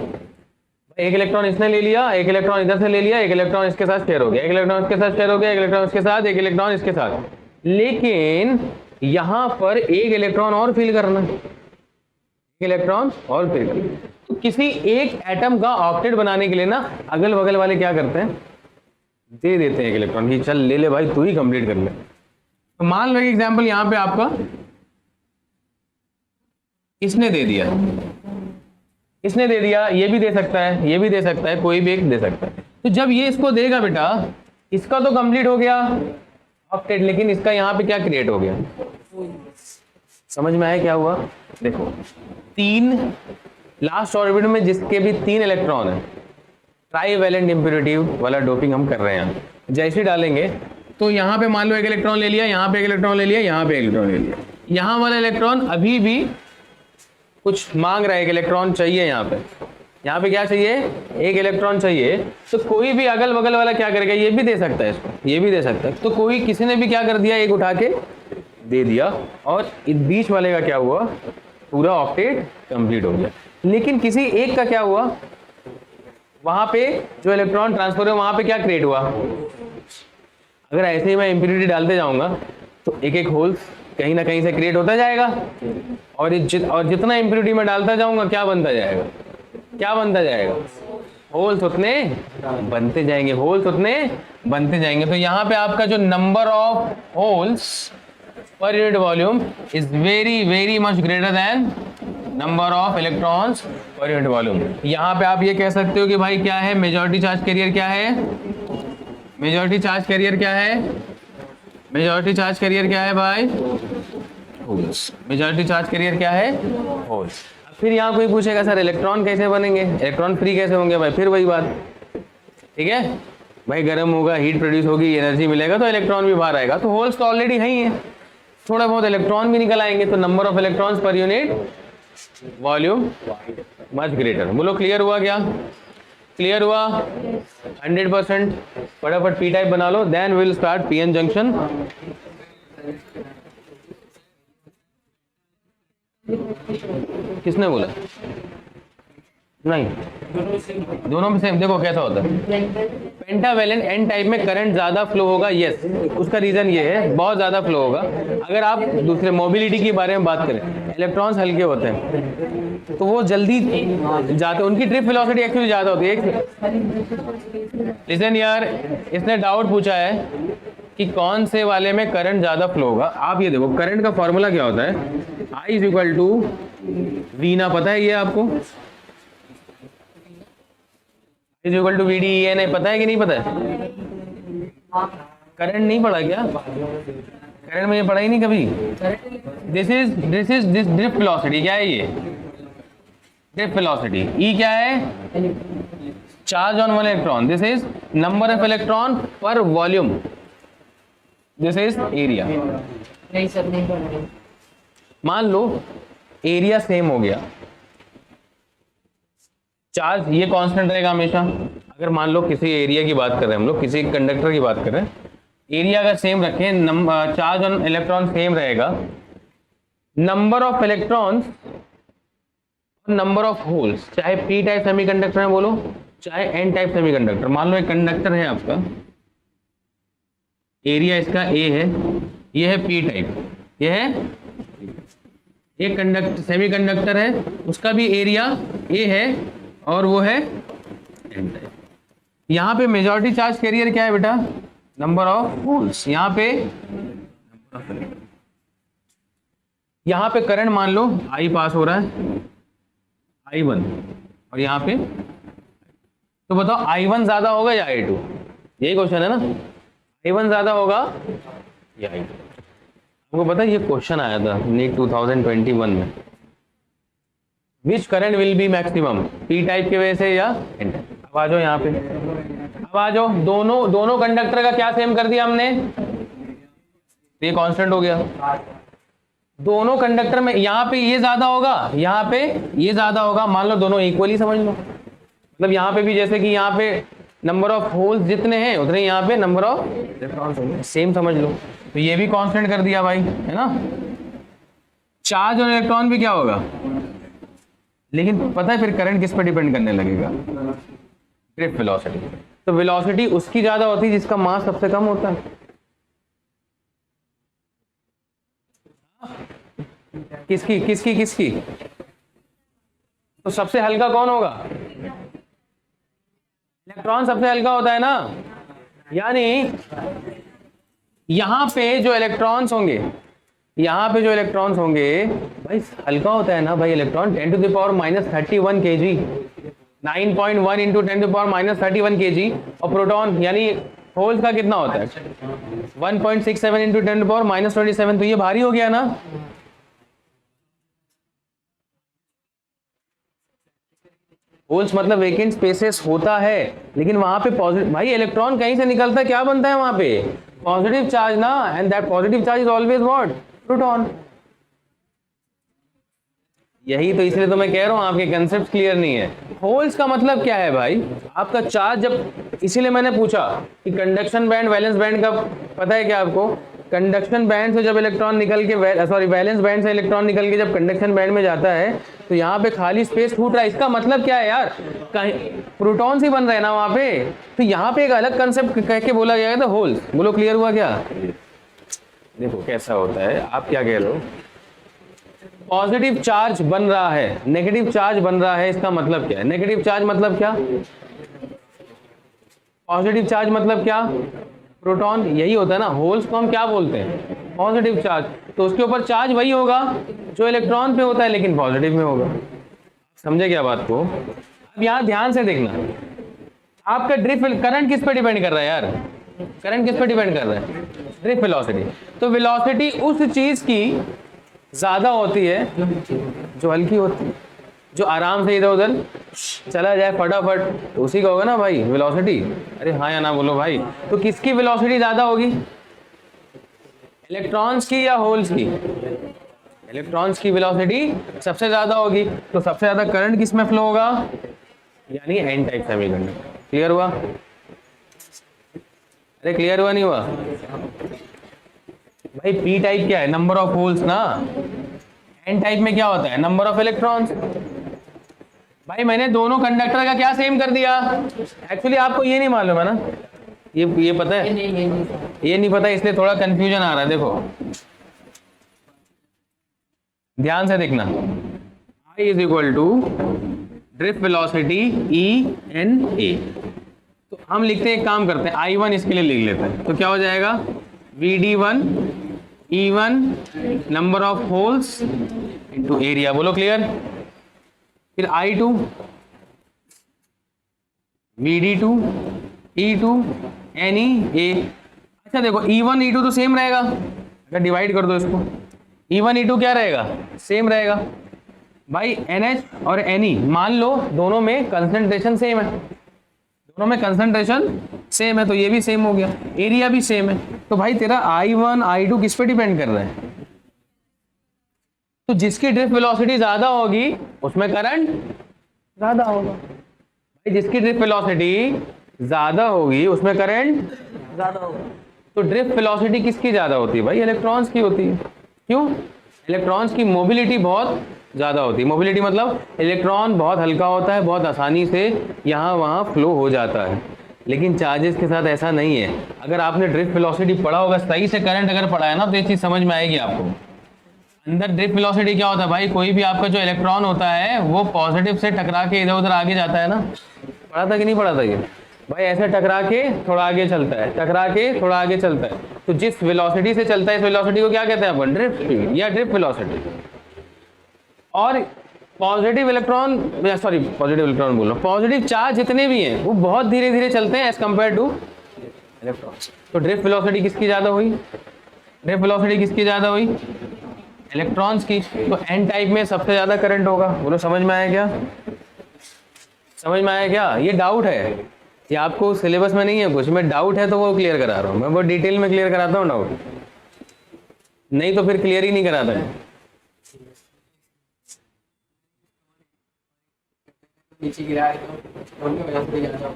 एक इलेक्ट्रॉन इसने ले लिया, एक इलेक्ट्रॉन इधर से ले लिया, एक इलेक्ट्रॉन इसके साथ शेयर हो गया, एक इलेक्ट्रॉन इसके साथ शेयर हो गया, एक इलेक्ट्रॉन इसके साथ, एक इलेक्ट्रॉन इसके साथ, लेकिन यहां पर एक इलेक्ट्रॉन और फिल करना है, एक इलेक्ट्रॉन और फिल करना। तो किसी एक एटम का ऑक्टेट बनाने के लिए ना अगल बगल वाले क्या करते हैं? दे देते हैं एक इलेक्ट्रॉन की, चल ले ले भाई, तू ही कंप्लीट कर ले। तो मान लो एग्जांपल यहां पे आपका इसने दे दिया, इसने दे दिया, ये भी दे सकता है, ये भी दे सकता है, कोई भी एक दे सकता है। तो जब ये इसको देगा बेटा, इसका तो कंप्लीट हो गया ऑक्टेट, लेकिन इसका यहाँ पे क्या क्रिएट हो गया? समझ में आया क्या हुआ? देखो 3 लास्ट ऑर्बिट में जिसके भी 3 इलेक्ट्रॉन है, ट्राइवैलेंट इम्प्योरिटी वाला डोपिंग हम कर रहे हैं। जैसे डालेंगे तो यहाँ पे मान लो एक इलेक्ट्रॉन ले लिया, यहाँ पे एक इलेक्ट्रॉन ले लिया, यहाँ पे एक इलेक्ट्रॉन ले लिया, यहाँ वाला इलेक्ट्रॉन अभी भी कुछ मांग रहा है, एक इलेक्ट्रॉन चाहिए यहाँ पे, यहाँ पे क्या चाहिए, एक इलेक्ट्रॉन चाहिए, तो कोई भी अगल बगल वाला क्या करेगा, ये भी दे सकता है इसको, ये भी दे सकता है, तो कोई किसी ने भी क्या कर दिया, एक उठा के दे दिया, और इस बीच वाले का क्या हुआ, पूरा ऑक्टेट कंप्लीट हो गया। लेकिन किसी एक का क्या हुआ, वहां पे जो इलेक्ट्रॉन ट्रांसफर हुआ वहां पे क्या क्रिएट हुआ। अगर ऐसे ही मैं इम्प्यूरिटी डालते जाऊंगा तो एक एक होल्स कहीं ना कहीं से क्रिएट होता जाएगा, और जितना इम्प्यूरिटी में डालता जाऊंगा क्या बनता जाएगा, क्या बनता जाएगा, होल्स उतने बनते जाएंगे, होल्स उतने बनते जाएंगे। तो यहाँ पे आपका जो number of holes per unit volume is very very much greater than number of electrons per unit volume. यहाँ पे आप ये कह सकते हो कि भाई क्या है, मेजॉरिटी चार्ज कैरियर क्या है, मेजॉरिटी चार्ज कैरियर क्या है, मेजॉरिटी चार्ज कैरियर क्या है भाई, होल्स। मेजॉरिटी चार्ज कैरियर क्या है, होल्स। फिर यहाँ कोई पूछेगा सर इलेक्ट्रॉन कैसे बनेंगे, इलेक्ट्रॉन फ्री कैसे होंगे भाई, फिर वही बात, ठीक है भाई, गर्म होगा, हीट प्रोड्यूस होगी, एनर्जी मिलेगा तो इलेक्ट्रॉन भी बाहर आएगा, तो होल्स तो ऑलरेडी है ही है, थोड़ा बहुत इलेक्ट्रॉन भी निकल आएंगे, तो number of electrons per unit volume much greater. बोलो क्लियर हुआ क्या, क्लियर हुआ 100%। फटाफट पी टाइप बना लो, then will start PN junction. किसने बोला, नहीं दोनों में सेम। देखो कैसा होता है, पेंटावेलेंट एन टाइप में करंट ज्यादा फ्लो होगा, यस उसका रीजन ये है, बहुत ज्यादा फ्लो होगा। अगर आप दूसरे मोबिलिटी के बारे में बात करें, इलेक्ट्रॉन्स हल्के होते हैं तो वो जल्दी जाते, उनकी ट्रिप वेलोसिटी एक्चुअली ज्यादा होती है। लिसन यार, इसने डाउट पूछा है कि कौन से वाले में करंट ज्यादा फ्लो होगा। आप ये देखो, करंट का फॉर्मूला क्या होता है, I is equal to V ना, पता है ये आपको, is equal to V D A नहीं, पता है कि नहीं पता है, करंट नहीं पढ़ा क्या, करंट में ये पढ़ा ही नहीं कभी। दिस इज ड्रिफ्ट वेलोसिटी, क्या है ये, ड्रिफ्ट वेलोसिटी। ई क्या है, charge on one electron, this is number of electron पर वॉल्यूम, दिस इज एरिया। नहीं सर नहीं पढ़ा। मान लो एरिया सेम हो गया, चार्ज ये कांस्टेंट रहेगा हमेशा। अगर मान लो किसी एरिया की बात कर रहे हैं हम लोग, किसी कंडक्टर की बात कर रहे हैं, एरिया अगर सेम रखें, चार्ज ऑन इलेक्ट्रॉन सेम रहेगा, number of electrons number of holes, चाहे पी टाइप सेमीकंडक्टर है बोलो, चाहे एन टाइप सेमीकंडक्टर। मान लो एक कंडक्टर है आपका, एरिया इसका ए है, ये है पी टाइप, ये है एक कंडक्टर सेमीकंडक्टर है, उसका भी एरिया ए है और वो है एन टाइप। यहाँ पे मेजॉरिटी चार्ज कैरियर क्या है बेटा, नंबर ऑफ होल्स। यहाँ पे यहाँ पे करंट मान लो आई पास हो रहा है, I1, और यहाँ पे तो बताओ I1 ज्यादा होगा या I2, यही क्वेश्चन है ना, I1 ज्यादा होगा या I2। आपको पता है ये क्वेश्चन आया था नीट 2021 में, विच current will be maximum, P type की वजह से या एन टाइप। अब आ जाओ यहाँ पे, अब आ जाओ, दोनों कंडक्टर का क्या सेम कर दिया हमने, ये कांस्टेंट हो गया। दोनों कंडक्टर में यहाँ पे ये ज्यादा होगा, यहाँ पे ये ज्यादा होगा, मान लो दोनों इक्वली समझ लो। मतलब यहाँ पे भी जैसे कि यहाँ पे नंबर ऑफ होल्स जितने हैं उतने यहाँ पे नंबर ऑफ इलेक्ट्रॉन्स सेम समझ लो। तो ये भी कांस्टेंट कर दिया भाई, है ना। चार्ज और इलेक्ट्रॉन भी क्या होगा, लेकिन पता है फिर करंट किस पर डिपेंड करने लगेगा, ड्रिफ्ट वेलोसिटी। तो वेलोसिटी उसकी ज्यादा होती है जिसका मास सबसे कम होता है। किसकी किसकी किसकी, तो सबसे हल्का कौन होगा, इलेक्ट्रॉन सबसे हल्का होता है ना। यानी यहां पे जो इलेक्ट्रॉन्स होंगे, यहां पे जो इलेक्ट्रॉन्स होंगे भाई हल्का होता है ना भाई, electron 10 to the power -31 kg, 9.1 into 10 to the power -31 kg। और प्रोटॉन यानी होल्स का कितना होता है 1.67 इंटू 10 टू द पावर -27। तो ये भारी हो गया ना। होल्स मतलब वेकेंट स्पेसेस होता है, लेकिन वहां पे पॉजिटिव, भाई इलेक्ट्रॉन कहीं से निकलता है, क्या बनता है वहां पे पॉजिटिव चार्ज ना, and that positive charge is always what, proton. यही तो, इसलिए तो मैं कह रहा हूँ आपके कंसेप्ट क्लियर नहीं है। होल्स का मतलब क्या है भाई, आपका चार्ज जब, इसीलिए मैंने पूछा कि कंडक्शन बैंड वैलेंस बैंड का पता है क्या आपको? कंडक्शन बैंड से जब इलेक्ट्रॉन निकल के वैलेंस बैंड से इलेक्ट्रॉन निकल के जब कंडक्शन बैंड में जाता है तो यहाँ पे खाली स्पेस छूट रहा है। इसका मतलब क्या है यार, कहीं प्रोटॉन्स ही बन रहे हैं ना वहाँ पे। तो यहाँ पे एक अलग कंसेप्ट कह के बोला गया था होल्स। बोलो क्लियर हुआ क्या? देखो कैसा होता है, आप क्या कह रहे हो, पॉजिटिव चार्ज बन रहा है, नेगेटिव चार्ज बन रहा है, इसका मतलब क्या है? नेगेटिव चार्ज मतलब क्या, पॉजिटिव चार्ज मतलब क्या, प्रोटॉन। यही होता है ना, होल्स को हम क्या बोलते हैं? Positive charge. तो उसके ऊपर चार्ज वही होगा जो इलेक्ट्रॉन पे होता है, लेकिन पॉजिटिव में होगा। समझे क्या बात को? अब यहाँ ध्यान से देखना, आपका ड्रिफ्ट करंट किस पे डिपेंड कर रहा है यार? करंट किस पे डिपेंड कर रहा है? Drift velocity. तो वेलोसिटी उस चीज की ज्यादा होती है जो हल्की होती है, जो आराम से इधर उधर चला जाए फटाफट, तो उसी का होगा ना भाई वेलोसिटी। अरे हाँ या ना बोलो भाई। तो किसकी वेलोसिटी ज्यादा होगी, इलेक्ट्रॉन्स की या होल्स की? इलेक्ट्रॉन्स की वेलोसिटी सबसे ज्यादा होगी। तो सबसे ज्यादा करंट किस में फ्लो होगा, यानी एन टाइप सेमीकंडक्टर। क्लियर हुआ? अरे क्लियर हुआ नहीं हुआ भाई? पी टाइप क्या है, नंबर ऑफ होल्स ना। एन टाइप में क्या होता है, नंबर ऑफ इलेक्ट्रॉन्स। भाई मैंने दोनों कंडक्टर का क्या सेम कर दिया? एक्चुअली आपको ये नहीं मालूम है ना, ये पता है? ये नहीं पता, इसलिए थोड़ा कंफ्यूजन आ रहा है। देखो ध्यान से देखना, I is equal to drift velocity E N A. तो हम लिखते हैं, एक काम करते हैं, I1 इसके लिए लिख लेते हैं। तो क्या हो जाएगा, VD1 E1 number of holes into area. बोलो क्लियर? फिर I2 VD2 E2 NE। अच्छा देखो E1 E2 तो सेम रहेगा, अगर डिवाइड कर दो इसको, E1 E2 क्या रहेगा, सेम रहेगा भाई। NH और Ne मान लो दोनों में कंसंट्रेशन सेम है, दोनों में कंसंट्रेशन सेम है, तो ये भी सेम हो गया, एरिया भी सेम है। तो भाई तेरा I1 I2 किस पे डिपेंड कर रहा है? तो जिसकी ड्रिफ्ट वेलोसिटी ज्यादा होगी उसमें करंट ज्यादा होगा। भाई जिसकी ड्रिफ्ट वेलोसिटी ज्यादा होगी उसमें करंट ज्यादा होगा। तो ड्रिफ्ट वेलोसिटी किसकी ज्यादा होती है भाई? इलेक्ट्रॉन्स की होती है। क्यों? इलेक्ट्रॉन्स की मोबिलिटी बहुत ज्यादा होती है। मोबिलिटी मतलब इलेक्ट्रॉन बहुत हल्का होता है, बहुत आसानी से यहाँ वहाँ फ्लो हो जाता है। लेकिन चार्जेस के साथ ऐसा नहीं है। अगर आपने ड्रिफ्ट वेलोसिटी पढ़ा होगा, सही से करंट अगर पढ़ा है ना, तो ये चीज समझ में आएगी आपको। अंदर ड्रिफ्ट वेलोसिटी क्या होता है भाई, कोई भी आपका जो इलेक्ट्रॉन होता है वो पॉजिटिव से टकरा के इधर उधर आगे जाता है ना। पढ़ा था कि नहीं पढ़ा था ये भाई? ऐसे टकरा के थोड़ा आगे चलता है, टकरा के थोड़ा आगे चलता है। तो जिस वेलोसिटी से चलता है, इस वेलोसिटी को क्या कहते हैं अपन? ड्रिफ्ट स्पीड या ड्रिफ्ट वेलोसिटी। और पॉजिटिव इलेक्ट्रॉन, पॉजिटिव इलेक्ट्रॉन बोल रहा हूँ, पॉजिटिव चार्ज जितने भी हैं वो बहुत धीरे धीरे चलते हैं एज कंपेयर टू इलेक्ट्रॉन। तो ड्रिफ्ट वेलोसिटी किसकी ज्यादा हुई? ड्रिफ्ट वेलोसिटी किसकी ज्यादा हुई? इलेक्ट्रॉन्स की। तो एन टाइप में सबसे ज्यादा करंट होगा। बोलो समझ में आया क्या? समझ में आया क्या? ये डाउट है, ये आपको सिलेबस में नहीं है कुछ, मैं डाउट है तो वो क्लियर करा रहा हूँ, मैं बहुत डिटेल में क्लियर कराता हूँ डाउट, नहीं तो फिर क्लियर ही नहीं कराता है। नीचे गिरा है तो उनकी वजह से गिरा था।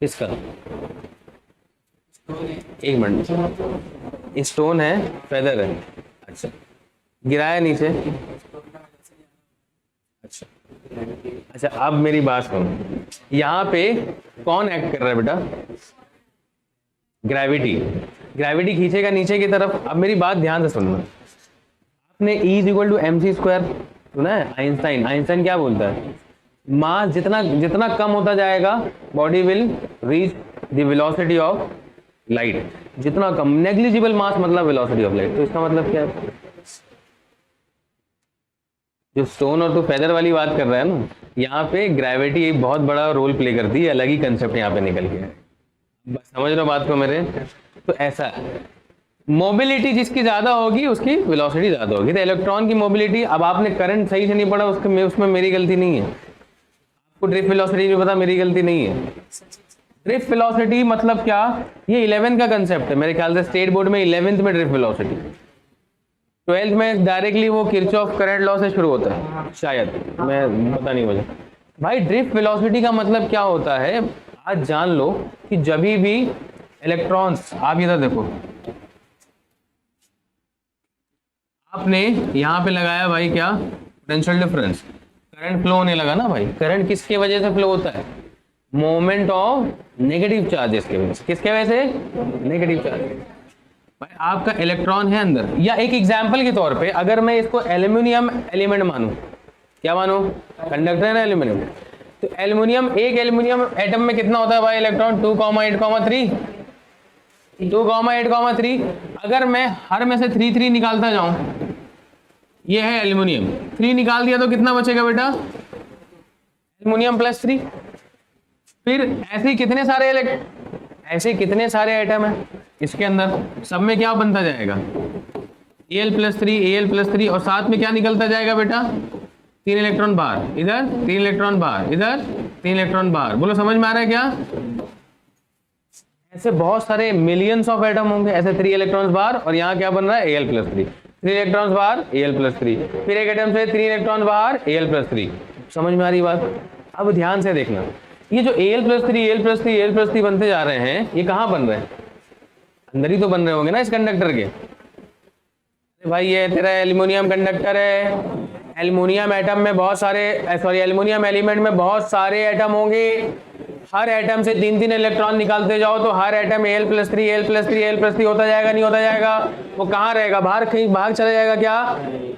किसका? एक मिनट, स्टोन है, फेदर है। अच्छा गिराया नीचे। अच्छा अच्छा, अब मेरी बात सुनो, यहाँ पे कौन एक्ट कर रहा है बेटा? ग्रेविटी। ग्रेविटी खींचेगा नीचे की तरफ। अब मेरी बात ध्यान से सुनना, आपने E is equal to mc square सुना है? आइंस्टाइन, आइंस्टाइन क्या बोलता है? मास जितना जितना कम होता जाएगा, body will reach the velocity of light. जितना कम, नेग्लिजिबल मास मतलब वेलोसिटी ऑफ लाइट। तो इसका मतलब क्या है? जो स्टोन और तो फेदर वाली बात कर रहा है ना, यहाँ पे ग्रेविटी एक बहुत बड़ा रोल प्ले करती है, अलग ही कंसेप्ट यहाँ पे निकल गया है। बस समझ लो बात को मेरे। तो ऐसा है, मोबिलिटी जिसकी ज्यादा होगी उसकी वेलोसिटी ज्यादा होगी। तो इलेक्ट्रॉन की मोबिलिटी, अब आपने करंट सही से नहीं पढ़ा, उसमें मेरी गलती नहीं है। आपको ड्रिफ्ट वेलोसिटी नहीं पता, मेरी गलती नहीं है। ड्रिफ्ट वेलोसिटी मतलब क्या? ये 11 का कंसेप्ट है मेरे ख्याल से, स्टेट बोर्ड में 11th में ड्रिफ्ट वेलोसिटी। 12th में डायरेक्टली वो किरचॉफ करंट लॉ से शुरू होता है शायद, मैं पता नहीं मुझे। भाई ड्रिफ्ट वेलोसिटी का मतलब क्या होता है, आज जान लो कि जब भी इलेक्ट्रॉन्स, आप इधर देखो, आपने यहाँ पे लगाया भाई क्या, पोटेंशियल डिफरेंस, करंट फ्लो होने लगा ना भाई। करंट किसके वजह से फ्लो होता है, मोमेंट ऑफ नेगेटिव चार्जेस की वजह से। किसके वजह से, नेगेटिव चार्ज। भाई आपका इलेक्ट्रॉन है अंदर, या एक एग्जांपल के तौर पे अगर मैं इसको एल्यूमिनियम एलिमेंट मानूं, क्या मानूं, कंडक्टर है ना एल्यूमिनियम, तो एल्यूमिनियम, एक एल्यूमिनियम एटम में कितना होता है भाई इलेक्ट्रॉन, 2,8,3, 2,8,3। अगर मैं हर में से 3 निकालता जाऊं, ये है एल्यूमिनियम, 3 निकाल दिया तो कितना बचेगा बेटा, एल्यूमिनियम प्लस 3। फिर ऐसे कितने सारे एटम है इसके अंदर, सब में क्या बनता जाएगा, Al+3 और साथ में क्या निकलता जाएगा बेटा, 3 इलेक्ट्रॉन बाहर, इधर 3 इलेक्ट्रॉन बाहर, इधर 3 इलेक्ट्रॉन बाहर। बोलो समझ में आ रहा है क्या, ऐसे बहुत सारे मिलियंस ऑफ एटम होंगे, ऐसे 3 इलेक्ट्रॉन्स बाहर और यहाँ क्या बन रहा है, Al+3, 3 इलेक्ट्रॉन्स बाहर, Al+3, फिर एक एटम से 3 इलेक्ट्रॉन बाहर, Al+3। समझ में आ रही बात। अब ध्यान से देखना, ये जो Al+3 बनते जा रहे हैं, ये कहाँ बन रहे हैं, अंदर ही तो बन रहे होंगे ना इस कंडक्टर के। भाई ये तेरा एल्यूमिनियम कंडक्टर है, एल्यूमिनियम एटम में बहुत सारे, एल्यूमिनियम एलिमेंट में बहुत सारे एटम होंगे, हर एटम से 3 इलेक्ट्रॉन निकालते जाओ तो हर एटम Al+3 होता जाएगा, नहीं होता जाएगा, वो कहाँ रहेगा, बाहर, कहीं बाहर चला जाएगा, क्या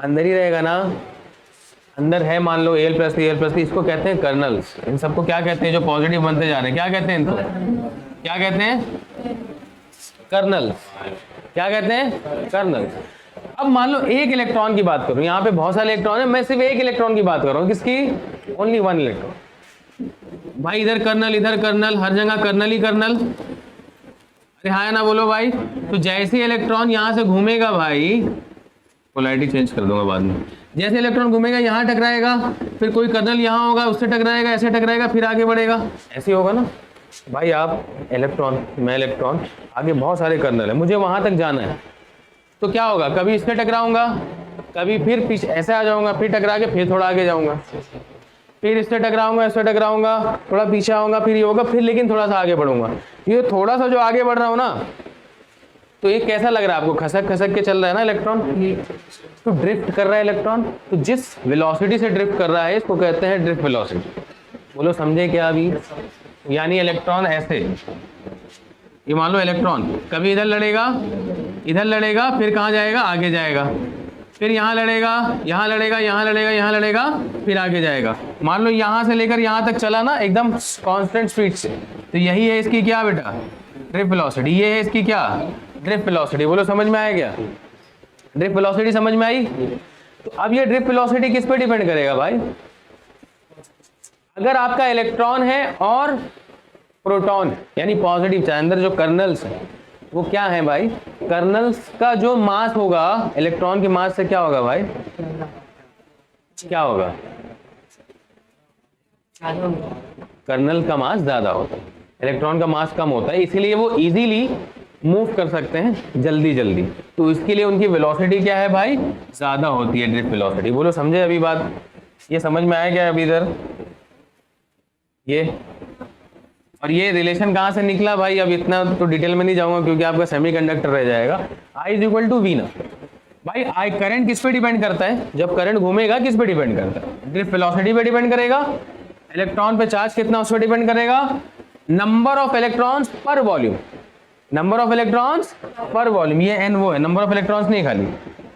अंदर ही रहेगा ना, अंदर है मान लो Al+3, इसको कहते हैं कर्नल्स। इन सबको क्या कहते हैं, जो पॉजिटिव बनते जा रहे हैं, क्या कहते हैं इनको, क्या कहते हैं, कर्नल। क्या कहते हैं, कर्नल। अब मान लो एक इलेक्ट्रॉन की बात करूं, यहाँ पे बहुत सारे इलेक्ट्रॉन है, मैं सिर्फ एक इलेक्ट्रॉन की बात कर रहा हूँ, किसकी, ओनली 1 इलेक्ट्रॉन। भाई इधर कर्नल, इधर कर्नल, हर जगह कर्नल ही कर्नल, अरे हाँ ना बोलो भाई। तो जैसे इलेक्ट्रॉन यहाँ से घूमेगा भाई, पोलैरिटी चेंज कर दूंगा बाद में, जैसे इलेक्ट्रॉन घूमेगा यहाँ टकराएगा, फिर कोई कर्नल यहाँ होगा उससे टकराएगा, ऐसे टकराएगा, फिर आगे बढ़ेगा, ऐसे होगा ना भाई। आप इलेक्ट्रॉन, मैं इलेक्ट्रॉन, आगे बहुत सारे कर्नल है, मुझे वहां तक जाना है, तो क्या होगा, कभी इससे टकराऊंगा, कभी फिर पीछे ऐसे आ जाऊंगा, फिर टकरा के फिर थोड़ा आगे जाऊंगा, फिर इससे टकराऊंगा, इससे टकराऊंगा, थोड़ा पीछे आऊंगा, फिर ये होगा, फिर लेकिन थोड़ा सा आगे बढ़ूंगा। ये थोड़ा सा जो आगे बढ़ रहा हूं ना, तो ये कैसा लग रहा है आपको, खसक खसक के चल रहा है ना इलेक्ट्रॉन, तो ड्रिफ्ट कर रहा है इलेक्ट्रॉन। तो जिस वेलोसिटी से ड्रिफ्ट कर रहा है इसको कहते हैं ड्रिफ्ट वेलोसिटी। बोलो समझे क्या अभी, यानी इलेक्ट्रॉन ऐसे, ये मान लो इलेक्ट्रॉन कभी इधर लड़ेगा, इधर लड़ेगा, फिर कहाँ जाएगा, आगे जाएगा, फिर यहाँ लड़ेगा, यहाँ लड़ेगा, यहाँ लड़ेगा, यहाँ लड़ेगा, फिर आगे जाएगा। मान लो यहाँ से लेकर यहाँ तक चला ना एकदम कांस्टेंट स्पीड से, तो यही है इसकी क्या बेटा, ड्रिफ्ट वेलोसिटी। ये है इसकी क्या, ड्रिफ्ट वेलोसिटी। बोलो समझ में आया क्या, ड्रिफ्ट वेलोसिटी समझ में आई। तो अब ये ड्रिफ्ट वेलोसिटी किस पे डिपेंड करेगा भाई, अगर आपका इलेक्ट्रॉन है और प्रोटॉन यानी पॉजिटिव चार्ज, अंदर जो कर्नल्स है वो क्या है भाई, कर्नल्स का जो मास होगा इलेक्ट्रॉन के मास से क्या होगा भाई, क्या होगा, कर्नल का मास ज्यादा होता है, इलेक्ट्रॉन का मास कम होता है, इसीलिए वो इजीली मूव कर सकते हैं जल्दी जल्दी, तो इसके लिए उनकी वेलोसिटी क्या है भाई, ज्यादा होती है, ड्रिफ्ट वेलोसिटी। बोलो समझे अभी बात, ये समझ में आया क्या अभी इधर ये, और ये रिलेशन कहाँ से निकला भाई, अब इतना तो डिटेल में नहीं जाऊंगा क्योंकि आपका सेमीकंडक्टर रह जाएगा। I = V ना भाई, आई करंट किस पे डिपेंड करता है, जब करंट घूमेगा किस पे डिपेंड करता है, ड्रिफ्ट वेलोसिटी पे डिपेंड करेगा, इलेक्ट्रॉन पे चार्ज कितना उस पर डिपेंड करेगा, नंबर ऑफ इलेक्ट्रॉन्स पर वॉल्यूम, नंबर ऑफ इलेक्ट्रॉन्स पर वॉल्यूम, ये n वो है, नंबर ऑफ इलेक्ट्रॉन्स नहीं खाली।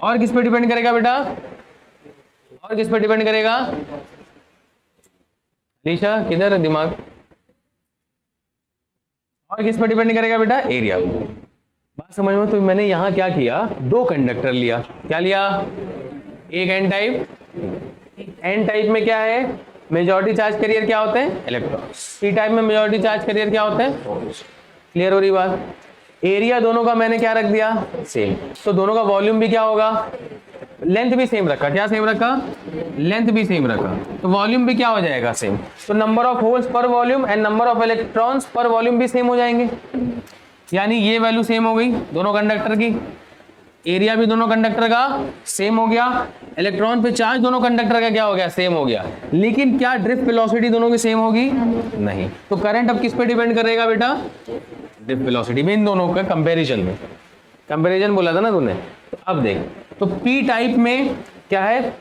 और किस पे डिपेंड करेगा बेटा, और किस पे डिपेंड करेगा, लीशा किधर है दिमाग, और किस पर डिपेंड करेगा बेटा, एरिया। बात समझ में। तो मैंने यहाँ क्या किया, 2 कंडक्टर लिया, क्या लिया, एक एन टाइप, एन टाइप में क्या है, मेजॉरिटी चार्ज कैरियर क्या होते हैं, इलेक्ट्रॉन। पी टाइप में मेजॉरिटी चार्ज कैरियर क्या होते हैं, क्लियर हो रही बात। एरिया दोनों का मैंने क्या रख दिया, सेम, तो दोनों का वॉल्यूम भी क्या होगा, लेंथ भी सेम रखा, क्या सेम रखा, लेंथ भी सेम रखा, तो वॉल्यूम भी क्या हो जाएगा, सेम। तो नंबर ऑफ होल्स पर volume and number of electrons पर वॉल्यूम भी सेम हो जाएंगे, यानी ये वैल्यू सेम हो गई दोनों कंडक्टर की। एरिया भी दोनों कंडक्टर का सेम हो गया, इलेक्ट्रॉन पे चार्ज दोनों कंडक्टर का क्या हो गया, सेम हो गया। लेकिन क्या ड्रिफ्ट वेलोसिटी दोनों की सेम होगी, नहीं। तो करंट अब किस पे डिपेंड करेगा बेटा, ड्रिफ्ट वेलोसिटी में, इन दोनों का कंपैरिजन में। कंपैरिजन बोला था ना तूने। तो अब देख, तो पी टाइप में क्या है,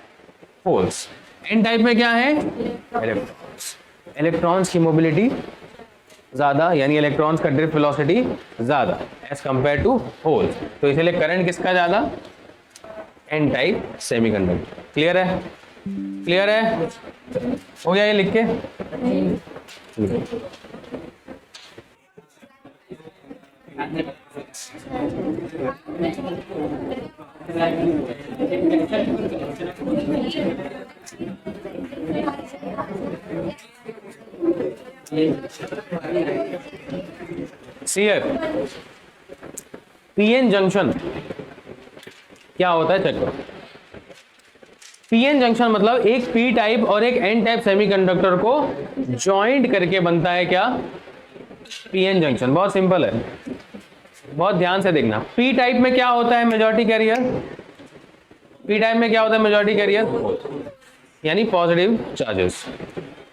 होल्स, एन टाइप में क्या है, इलेक्ट्रॉन्स। इलेक्ट्रॉन्स की मोबिलिटी ज्यादा, यानी इलेक्ट्रॉन्स का ड्रिफ्ट वेलोसिटी ज्यादा एज कंपेयर टू होल्स। तो इसलिए करंट किसका ज्यादा, एन टाइप सेमीकंडक्टर। क्लियर है, क्लियर है, हो गया ये लिख के। सीयर पीएन जंक्शन क्या होता है, चेक करो। पीएन जंक्शन मतलब एक पी टाइप और एक एन टाइप सेमीकंडक्टर को जॉइंट करके बनता है क्या, पीएन जंक्शन। बहुत सिंपल है, बहुत ध्यान से देखना। पी टाइप में क्या होता है, मेजॉरिटी कैरियर। पी टाइप में क्या होता है, मेजॉरिटी कैरियर, यानी पॉजिटिव चार्जेस।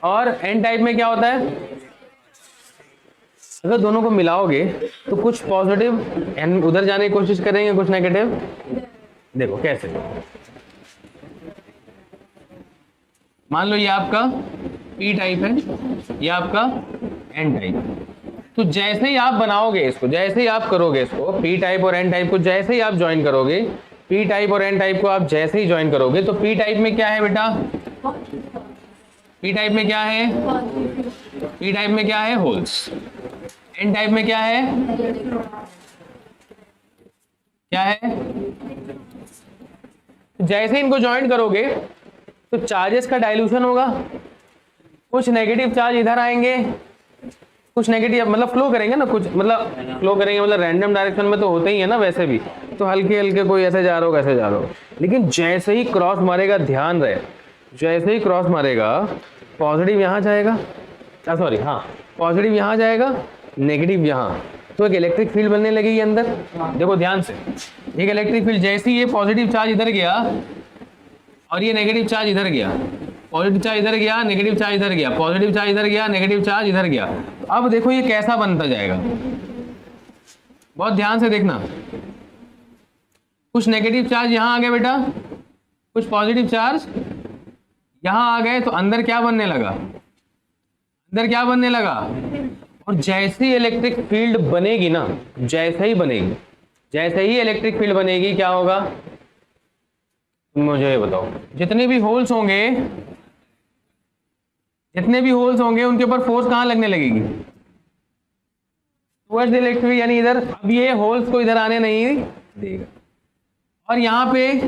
और एन टाइप में क्या होता है, अगर दोनों को मिलाओगे तो कुछ पॉजिटिव एन उधर जाने की कोशिश करेंगे, कुछ नेगेटिव। देखो कैसे, मान लो ये आपका पी टाइप है, ये आपका एन टाइप। तो जैसे ही आप बनाओगे इसको, जैसे ही आप करोगे इसको, पी टाइप और एन टाइप को जैसे ही आप ज्वाइन करोगे, पी टाइप और एन टाइप को आप जैसे ही ज्वाइन करोगे, तो पी टाइप में क्या है बेटा, पी टाइप में क्या है, पी टाइप में क्या है, होल्स। एन टाइप में क्या है, क्या है, जैसे इनको ज्वाइन करोगे तो चार्जेस का डाइल्यूशन होगा। कुछ नेगेटिव चार्ज इधर आएंगे, कुछ नेगेटिव मतलब फ्लो करेंगे ना, कुछ मतलब फ्लो करेंगे, मतलब रैंडम डायरेक्शन में तो होते ही है ना वैसे भी, तो हल्के हल्के कोई ऐसे जा रहा हो, कैसे जा रहा हो। लेकिन जैसे ही क्रॉस मारेगा, ध्यान रहे, जैसे ही क्रॉस मारेगा पॉजिटिव यहाँ जाएगा, सॉरी हाँ, पॉजिटिव यहाँ जाएगा, नेगेटिव यहाँ, तो एक इलेक्ट्रिक फील्ड बनने लगेगी अंदर। देखो ध्यान से, एक इलेक्ट्रिक फील्ड, जैसे ही ये पॉजिटिव चार्ज इधर गया और ये नेगेटिव चार्ज इधर गया, पॉजिटिव चार्ज इधर गया, नेगेटिव चार्ज इधर गया, पॉजिटिव चार्ज इधर गया, नेगेटिव चार्ज इधर गया। अब देखो ये कैसा बनता जाएगा, बहुत ध्यान से देखना। कुछ नेगेटिव चार्ज यहाँ आ गए बेटा, कुछ पॉजिटिव चार्ज यहाँ आ गए, तो अंदर क्या बनने लगा, अंदर क्या बनने लगा। और जैसे ही इलेक्ट्रिक फील्ड बनेगी ना, जैसे ही बनेगी, जैसे ही इलेक्ट्रिक फील्ड बनेगी, क्या होगा, मुझे ये बताओ। जितने भी होल्स होंगे, जितने भी होल्स होंगे उनके ऊपर फोर्स कहाँ लगने लगेगी, टुवर्ड्स इलेक्ट्रिक, यानी इधर। अब ये होल्स को इधर आने नहीं देगा, और यहाँ पे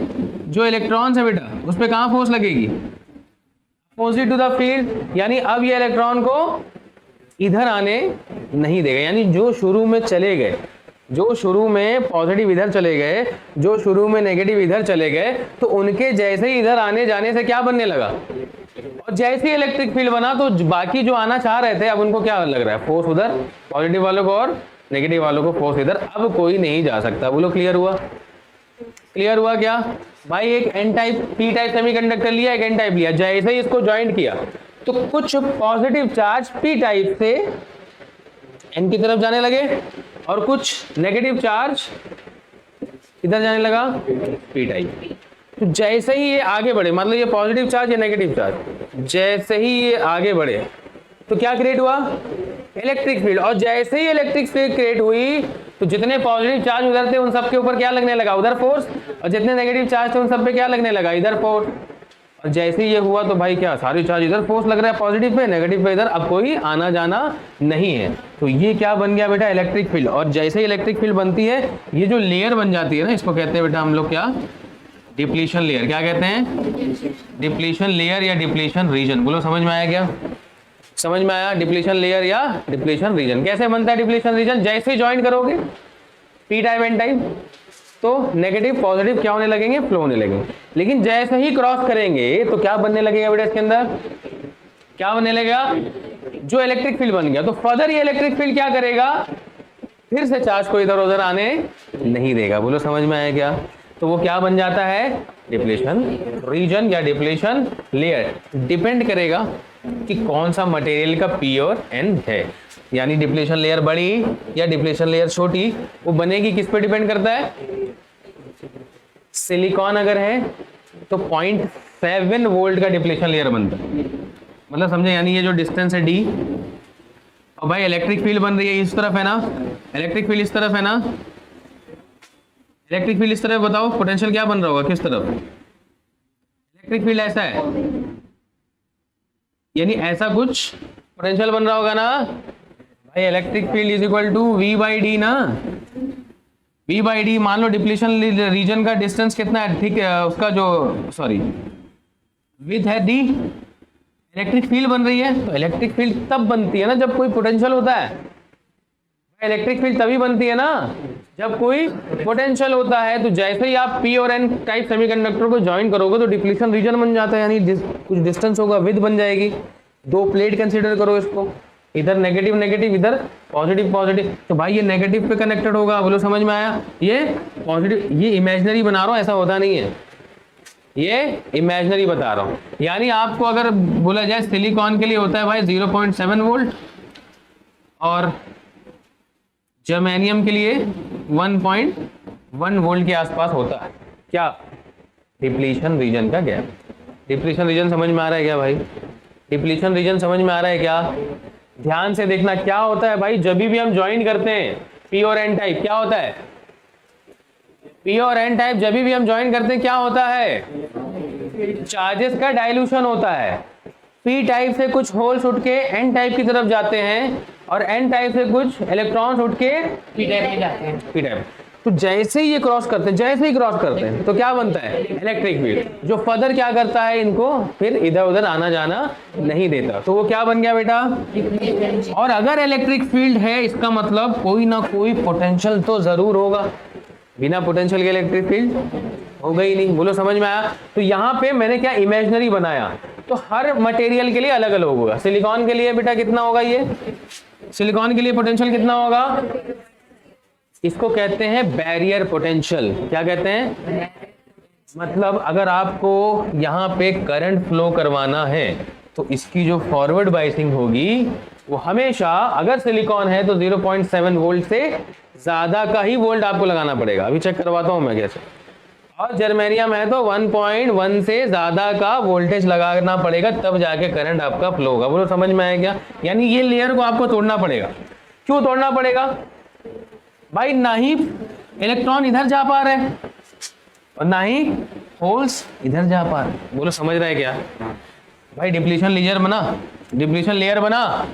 जो इलेक्ट्रॉन्स है बेटा, उस पर कहाँ फोर्स लगेगी, अपोजिट टू द फील्ड, यानी अब ये इलेक्ट्रॉन को इधर आने नहीं देगा। यानी जो शुरू में चले गए, जो शुरू में पॉजिटिव इधर चले गए, जो शुरू में नेगेटिव इधर चले गए, तो उनके जैसे ही इधर आने जाने से क्या बनने लगा, और जैसे ही इलेक्ट्रिक फील्ड बना तो बाकी जो आना चाह रहे थे, अब उनको क्या लग रहा है, फोर्स उधर, पॉजिटिव वालों को और नेगेटिव वालों को फोर्स इधर, अब कोई नहीं जा सकता। बोलो क्लियर हुआ, क्लियर हुआ क्या भाई। एक N type P type semiconductor लिया, एक एन टाइप लिया, जैसे ही इसको ज्वाइंट किया तो कुछ पॉजिटिव चार्ज पी टाइप से एन की तरफ जाने लगे और कुछ नेगेटिव चार्ज इधर जाने लगा, पी टाइप। तो जैसे ही ये आगे बढ़े, मतलब ये पॉजिटिव चार्ज या नेगेटिव चार्ज, जैसे ही ये आगे बढ़े तो क्या क्रिएट हुआ, इलेक्ट्रिक फील्ड। और जैसे ही इलेक्ट्रिक फील्ड क्रिएट हुई तो जितने पॉजिटिव चार्ज उधर थे उन सब के ऊपर क्या लगने लगा, उधर फोर्स, और जितने नेगेटिव चार्ज थे उन सब पे क्या लगने लगा, इधर फोर्स। और जैसे ही ये हुआ तो भाई क्या, सारे चार्ज इधर फोर्स लग रहा है, पॉजिटिव पे, नेगेटिव पे इधर, अब कोई आना जाना नहीं है। तो ये क्या बन गया बेटा, इलेक्ट्रिक फील्ड। और जैसे ही इलेक्ट्रिक फील्ड बनती है, ये जो लेयर बन जाती है ना, इसको कहते हैं बेटा हम लोग क्या, डिप्लीशन लेयर। क्या कहते हैं, डिप्लीशन लेयर या डिप्लीशन रीजन। बोलो समझ में आया क्या, समझ में आया, डिप्लीशन लेयर या डिप्लीशन रीजन। कैसे बनता है डिप्लीशन रीजन, जैसे ही ज्वाइन करोगे पी टाइप एन टाइप, तो नेगेटिव पॉजिटिव क्या होने लगेंगे, फ्लो होने लगेंगे। लेकिन जैसे ही क्रॉस करेंगे तो क्या बनने लगेगा बेटा, इसके अंदर क्या बनने लगेगा, जो इलेक्ट्रिक फील्ड बन गया। तो फर्दर ये इलेक्ट्रिक फील्ड क्या करेगा, फिर से चार्ज को इधर उधर आने नहीं देगा। बोलो समझ में आया क्या? तो वो क्या बन जाता है? डिप्लीशन रीजन या डिप्लीशन लेयर। डिपेंड करेगा कि कौन सा मटेरियल का पी और एन है, यानी डिप्लीशन लेयर बड़ी या डिप्लीशन लेयर छोटी, वो बनेगी किस पे डिपेंड करता है? सिलिकॉन अगर है तो 0.7 वोल्ट का डिप्लीशन लेयर बनता है, मतलब समझे, यानी ये जो डिस्टेंस है डी, और भाई इलेक्ट्रिक फील्ड बन रही है इस तरफ है ना, इलेक्ट्रिक फील्ड इस तरफ है ना, इलेक्ट्रिक फील्ड इस तरफ, बताओ पोटेंशियल क्या बन रहा होगा किस तरफ? इलेक्ट्रिक फील्ड ऐसा है, यानी ऐसा कुछ पोटेंशियल बन रहा होगा ना भाई। Electric field is equal to V by D ना, वी बाई डी। मान लो डिप्लीशन रीजन का डिस्टेंस कितना है, ठीक है, उसका जो सॉरी विड्थ है डी, इलेक्ट्रिक फील्ड बन रही है, तो इलेक्ट्रिक फील्ड तब बनती है ना जब कोई पोटेंशियल होता है। इलेक्ट्रिक फील्ड तभी बनती है ना जब कोई पोटेंशियल होता है। तो जैसे ही आप पी और एन टाइप सेमीकंडक्टर को ज्वाइन करोगे तो डिप्लीशन रीजन बन जाता है, यानी कुछ डिस्टेंस होगा, विड्थ बन जाएगी। दो प्लेट कंसीडर करो इसको, इधर नेगेटिव नेगेटिव, इधर पॉजिटिव पॉजिटिव, तो भाई ये नेगेटिव पे कनेक्टेड होगा। बोलो समझ में आया? ये पॉजिटिव, ये इमेजिनरी बना रहा हूँ, ऐसा होता नहीं है, ये इमेजिनरी बता रहा हूँ। यानी आपको अगर बोला जाए सिलिकॉन के लिए होता है भाई 0.7 वोल्ट, और जर्मेनियम के लिए 1.1 वोल्ट के आसपास होता है। क्या? डिप्लीशन रीजन का गैप। डिप्लीशन रीजन समझ में आ रहा है क्या भाई? डिप्लीशन रीजन समझ में आ रहा है क्या? ध्यान से देखना क्या होता है भाई, जब भी हम ज्वाइन करते हैं पी और एन टाइप, क्या होता है? पी और एन टाइप जब भी हम ज्वाइन करते हैं क्या होता है? चार्जेस का डाइल्यूशन होता है। पी टाइप से कुछ होल्स उठ के एन टाइप की तरफ जाते हैं, और एन टाइप से कुछ इलेक्ट्रॉन्स उठ के पी टाइप में जाते हैं। P type. तो जैसे ही ये क्रॉस करते हैं, जैसे ही क्रॉस करते हैं तो क्या बनता है? इलेक्ट्रिक फील्ड, जो फर्दर क्या करता है, इनको फिर इधर उधर आना जाना नहीं देता। तो वो क्या बन गया बेटा? और अगर इलेक्ट्रिक फील्ड है इसका मतलब कोई ना कोई पोटेंशियल तो जरूर होगा, बिना पोटेंशियल के इलेक्ट्रिक फील्ड होगा ही नहीं। बोलो समझ में आया? तो यहाँ पे मैंने क्या इमेजिनरी बनाया, तो हर मटेरियल के लिए अलग अलग होगा। सिलिकॉन के लिए बेटा कितना होगा, ये सिलिकॉन के लिए पोटेंशियल कितना होगा? इसको कहते हैं बैरियर पोटेंशियल। क्या कहते हैं? मतलब अगर आपको यहाँ पे करंट फ्लो करवाना है तो इसकी जो फॉरवर्ड बाइसिंग होगी वो हमेशा, अगर सिलिकॉन है तो 0.7 वोल्ट से ज्यादा का ही वोल्ट आपको लगाना पड़ेगा। अभी चेक करवाता हूं मैं कैसे। और जर्मेनियम है तो 1.1 से ज्यादा का वोल्टेज लगाना पड़ेगा, तब जाके करंट आपका फ्लो होगा। बोलो समझ में आया क्या? यानी ये लेयर को आपको तोड़ना पड़ेगा। क्यों तोड़ना पड़ेगा भाई? ना ही इलेक्ट्रॉन इधर जा पा रहे और ना ही होल्स इधर जा पा रहे। बोलो समझ रहे क्या भाई? डिप्लीशन लेयर बना, डिप्लीशन लेयर बना,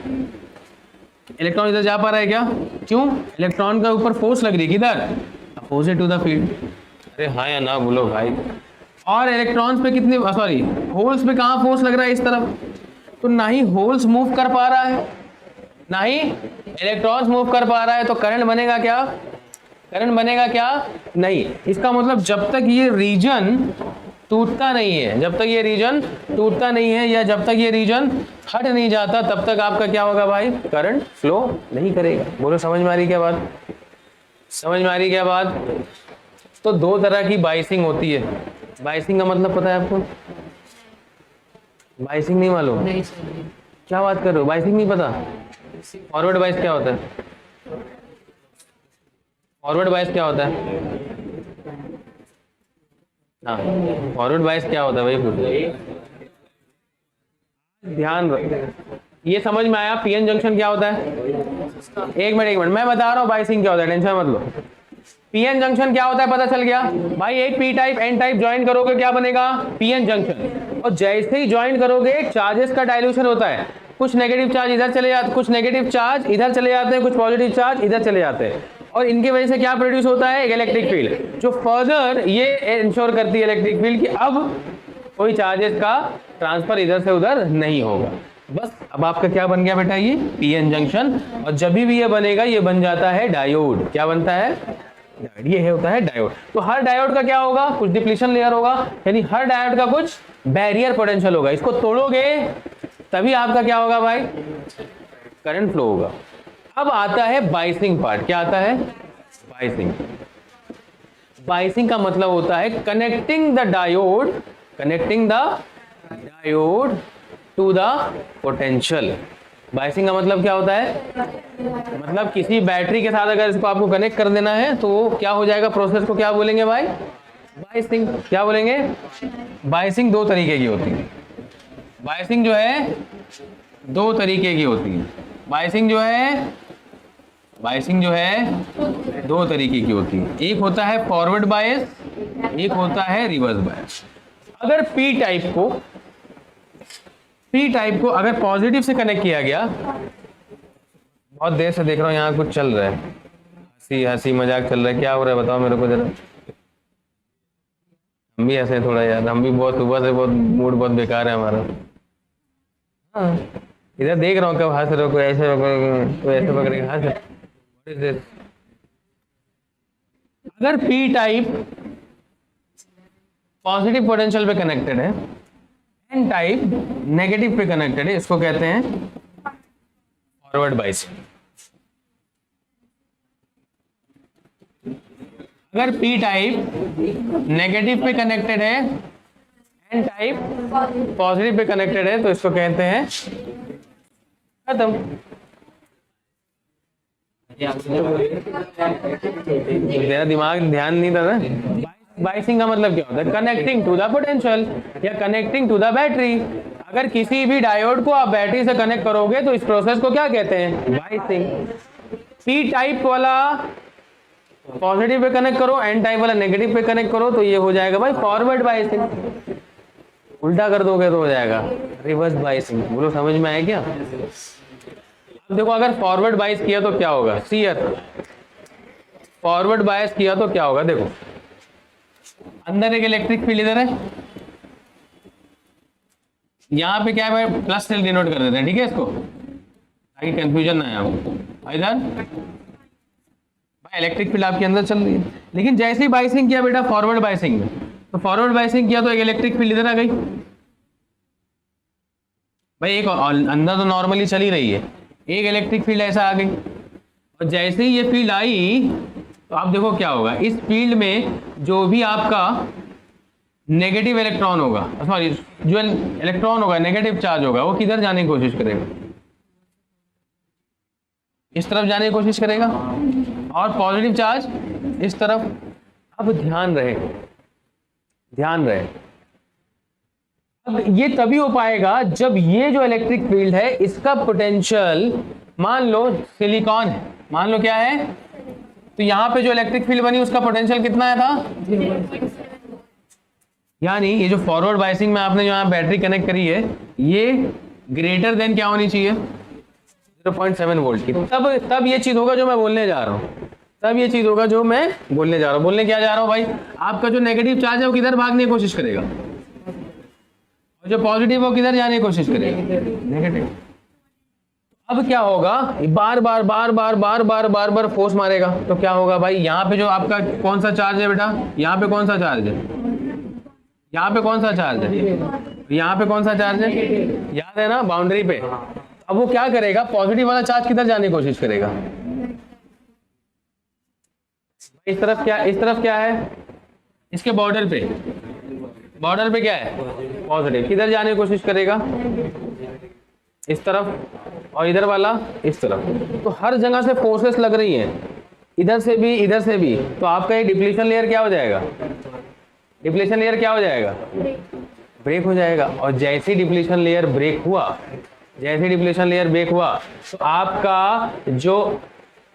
इलेक्ट्रॉन इधर जा पा रहा है क्या? क्यों? इलेक्ट्रॉन का ऊपर फोर्स लग रही है, किधर? Opposite to the field. अरे हाँ या ना बोलो भाई। और इलेक्ट्रॉन्स पे कितनी, सॉरी होल्स पे कहाँ फोर्स लग रहा है? इस तरफ। तो ना ही होल्स मूव कर पा रहा है, ना ही इलेक्ट्रॉन्स मूव कर पा रहा है, तो करंट बनेगा क्या? करंट बनेगा क्या? नहीं। इसका मतलब जब तक ये रीजन टूटता नहीं है, जब तक ये रीजन टूटता नहीं है, या जब तक ये रीजन हट नहीं जाता, तब तक आपका क्या होगा भाई? करंट फ्लो नहीं करेगा। बोलो समझ में आ रही क्या बात? समझ में आ रही क्या बात? तो दो तरह की बाइसिंग होती है। बाइसिंग का मतलब पता है आपको? बाइसिंग नहीं मालूम? नहीं सर। क्या बात कर रहे हो? बाइसिंग नहीं पता? फॉरवर्ड बाइस क्या होता है? फॉरवर्ड बाइस क्या होता है? हाँ, फॉरवर्ड बाइस क्या होता है भाई? पूछ ध्यान रख, ये समझ में आया? पीएन जंक्शन क्या होता है? एक मिनट मैं बता रहा हूँ बाइसिंग क्या होता है, टेंशन मत लो। पीएन जंक्शन क्या होता है पता चल गया भाई? एक P type N type join करोगे क्या बनेगा? PN junction. और जैसे ही ज्वाइन करोगे चार्जेस का डाइल्यूशन होता है, कुछ नेगेटिव चार्ज इधर चले जाते, कुछ नेगेटिव चार्ज इधर चले जाते हैं, कुछ पॉजिटिव चार्ज इधर चले जाते हैं, और इनकी वजह से क्या प्रोड्यूस होता है? एक इलेक्ट्रिक फील्ड, जो फर्दर ये इंश्योर करती है इलेक्ट्रिक फील्ड कि अब कोई चार्जेस का ट्रांसफर इधर से उधर नहीं होगा। बस अब आपका क्या बन गया बेटा? ये पीएन जंक्शन। और जब भी ये बनेगा ये बन जाता है डायोड। क्या बनता है? ये है होता है डायोड। तो हर डायोड का क्या होगा? कुछ डिप्लीशन लेयर होगा, यानी हर डायोड का कुछ बैरियर पोटेंशियल होगा। इसको तोड़ोगे तभी आपका क्या होगा भाई? करंट फ्लो होगा। अब आता है बाइसिंग पार्ट। क्या आता है? बाइसिंग। बाइसिंग का मतलब होता है connecting the diode two the potential. Biasing का मतलब क्या होता है? मतलब किसी बैटरी के साथ अगर इसको आपको कनेक्ट कर देना है तो क्या हो जाएगा, प्रोसेस को क्या बोलेंगे भाई? बाइसिंग। क्या बोलेंगे? बाइसिंग दो तरीके की होती है। बाइसिंग जो है दो तरीके की होती है। बाइसिंग जो है दो तरीके की होती है। एक होता है फॉरवर्ड बायस, एक होता है रिवर्स बायस। अगर पी टाइप को अगर पॉजिटिव से कनेक्ट किया गया, बहुत देर से देख रहा हूँ यहाँ कुछ चल रहा है, हंसी मजाक चल रहा है, क्या हो रहा है बताओ मेरे को जरा। हम भी ऐसे थोड़ा यार, हम भी बहुत सुबह से बहुत मूड बहुत बेकार है हमारा। हाँ, इधर देख रहा हूँ कब हंस रहे हो, कोई ऐसे पकड़ के हंस रहे। अगर पी टाइप पॉजिटिव पोटेंशियल पे कनेक्टेड है, एन टाइप नेगेटिव पे कनेक्टेड है, इसको कहते हैं फॉरवर्ड बाइसिंग। अगर पी टाइप नेगेटिव पे कनेक्टेड है, N type positive pay connected है, तो इसको कहते हैं खत्म। तेरा दिमाग ध्यान नहीं था ना। बाइसिंग का मतलब क्या होता है? कनेक्टिंग टू द पोटेंशियल या कनेक्टिंग टू द बैटरी। अगर किसी भी डायोड को आप बैटरी से कनेक्ट करोगे तो इस प्रोसेस को क्या कहते हैं? बाइसिंग। पी टाइप वाला पॉजिटिव पे कनेक्ट करो, एन टाइप वाला नेगेटिव पे कनेक्ट करो, तो ये हो जाएगा भाई फॉरवर्ड बाइसिंग। उल्टा कर दोगे तो हो जाएगा रिवर्स बाइसिंग। बोलो समझ में आया क्या? अब देखो, अगर फॉरवर्ड बाइस किया तो क्या होगा? सी फॉरवर्ड बायस किया तो क्या होगा? देखो, अंदर एक इलेक्ट्रिक फील्ड इधर है, यहां पे क्या है? प्लस से डिनोट कर देते हैं, ठीक है, इसको ताकि कंफ्यूजन ना आए आपको। इधर भाई इलेक्ट्रिक फील्ड आपके अंदर चल रही है, लेकिन जैसे ही बाइसिंग किया बेटा फॉरवर्ड बाइसिंग में, तो फॉरवर्ड बाइसिंग किया तो एक इलेक्ट्रिक फील्ड इधर आ गई भाई। एक अंदर तो नॉर्मली चल ही रही है, एक इलेक्ट्रिक फील्ड ऐसा आ गई, और जैसे ही ये फील्ड आई तो आप देखो क्या होगा। इस फील्ड में जो भी आपका नेगेटिव इलेक्ट्रॉन होगा, सॉरी जो इलेक्ट्रॉन होगा नेगेटिव चार्ज होगा, वो किधर जाने की कोशिश करेगा? इस तरफ जाने की कोशिश करेगा, और पॉजिटिव चार्ज इस तरफ। अब ध्यान रहे, अब ये तभी हो पाएगा जब ये जो इलेक्ट्रिक फील्ड है इसका पोटेंशियल, मान लो सिलिकॉन है, मान लो क्या है, तो यहां पे जो इलेक्ट्रिक फील्ड बनी उसका पोटेंशियल कितना है था? यानी ये जो फॉरवर्ड बाइसिंग में आपने जो बैटरी कनेक्ट करी है, ये ग्रेटर देन क्या होनी चाहिए? 0.7 वोल्ट की। तब ये चीज होगा जो मैं बोलने जा रहा हूं। बोलने क्या जा रहा हूं भाई? आपका जो नेगेटिव चार्ज है वो किधर भागने की कोशिश करेगा, और जो पॉजिटिव वो किधर जाने की कोशिश करेगा? नेगेटिव। अब क्या होगा? बार बार फोर्स मारेगा, तो क्या होगा भाई? यहाँ पे जो आपका कौन सा चार्ज है बेटा? यहाँ पे कौन सा चार्ज है? यहाँ पे कौन सा चार्ज है? यहाँ पे कौन सा चार्ज है? याद है ना, बाउंड्री पे। अब वो क्या करेगा? पॉजिटिव वाला चार्ज किधर जाने की कोशिश करेगा? इस तरफ क्या है? इसके बॉर्डर पे क्या है? पॉजिटिव। किधर जाने की कोशिश करेगा? इस तरफ, और इधर वाला इस तरफ। तो हर जगह से फोर्सेस लग रही हैं, इधर से भी। तो आपका ये डिप्लीशन लेयर क्या हो जाएगा? ब्रेक हो जाएगा। और जैसे डिप्लीशन लेयर ब्रेक हुआ, तो आपका जो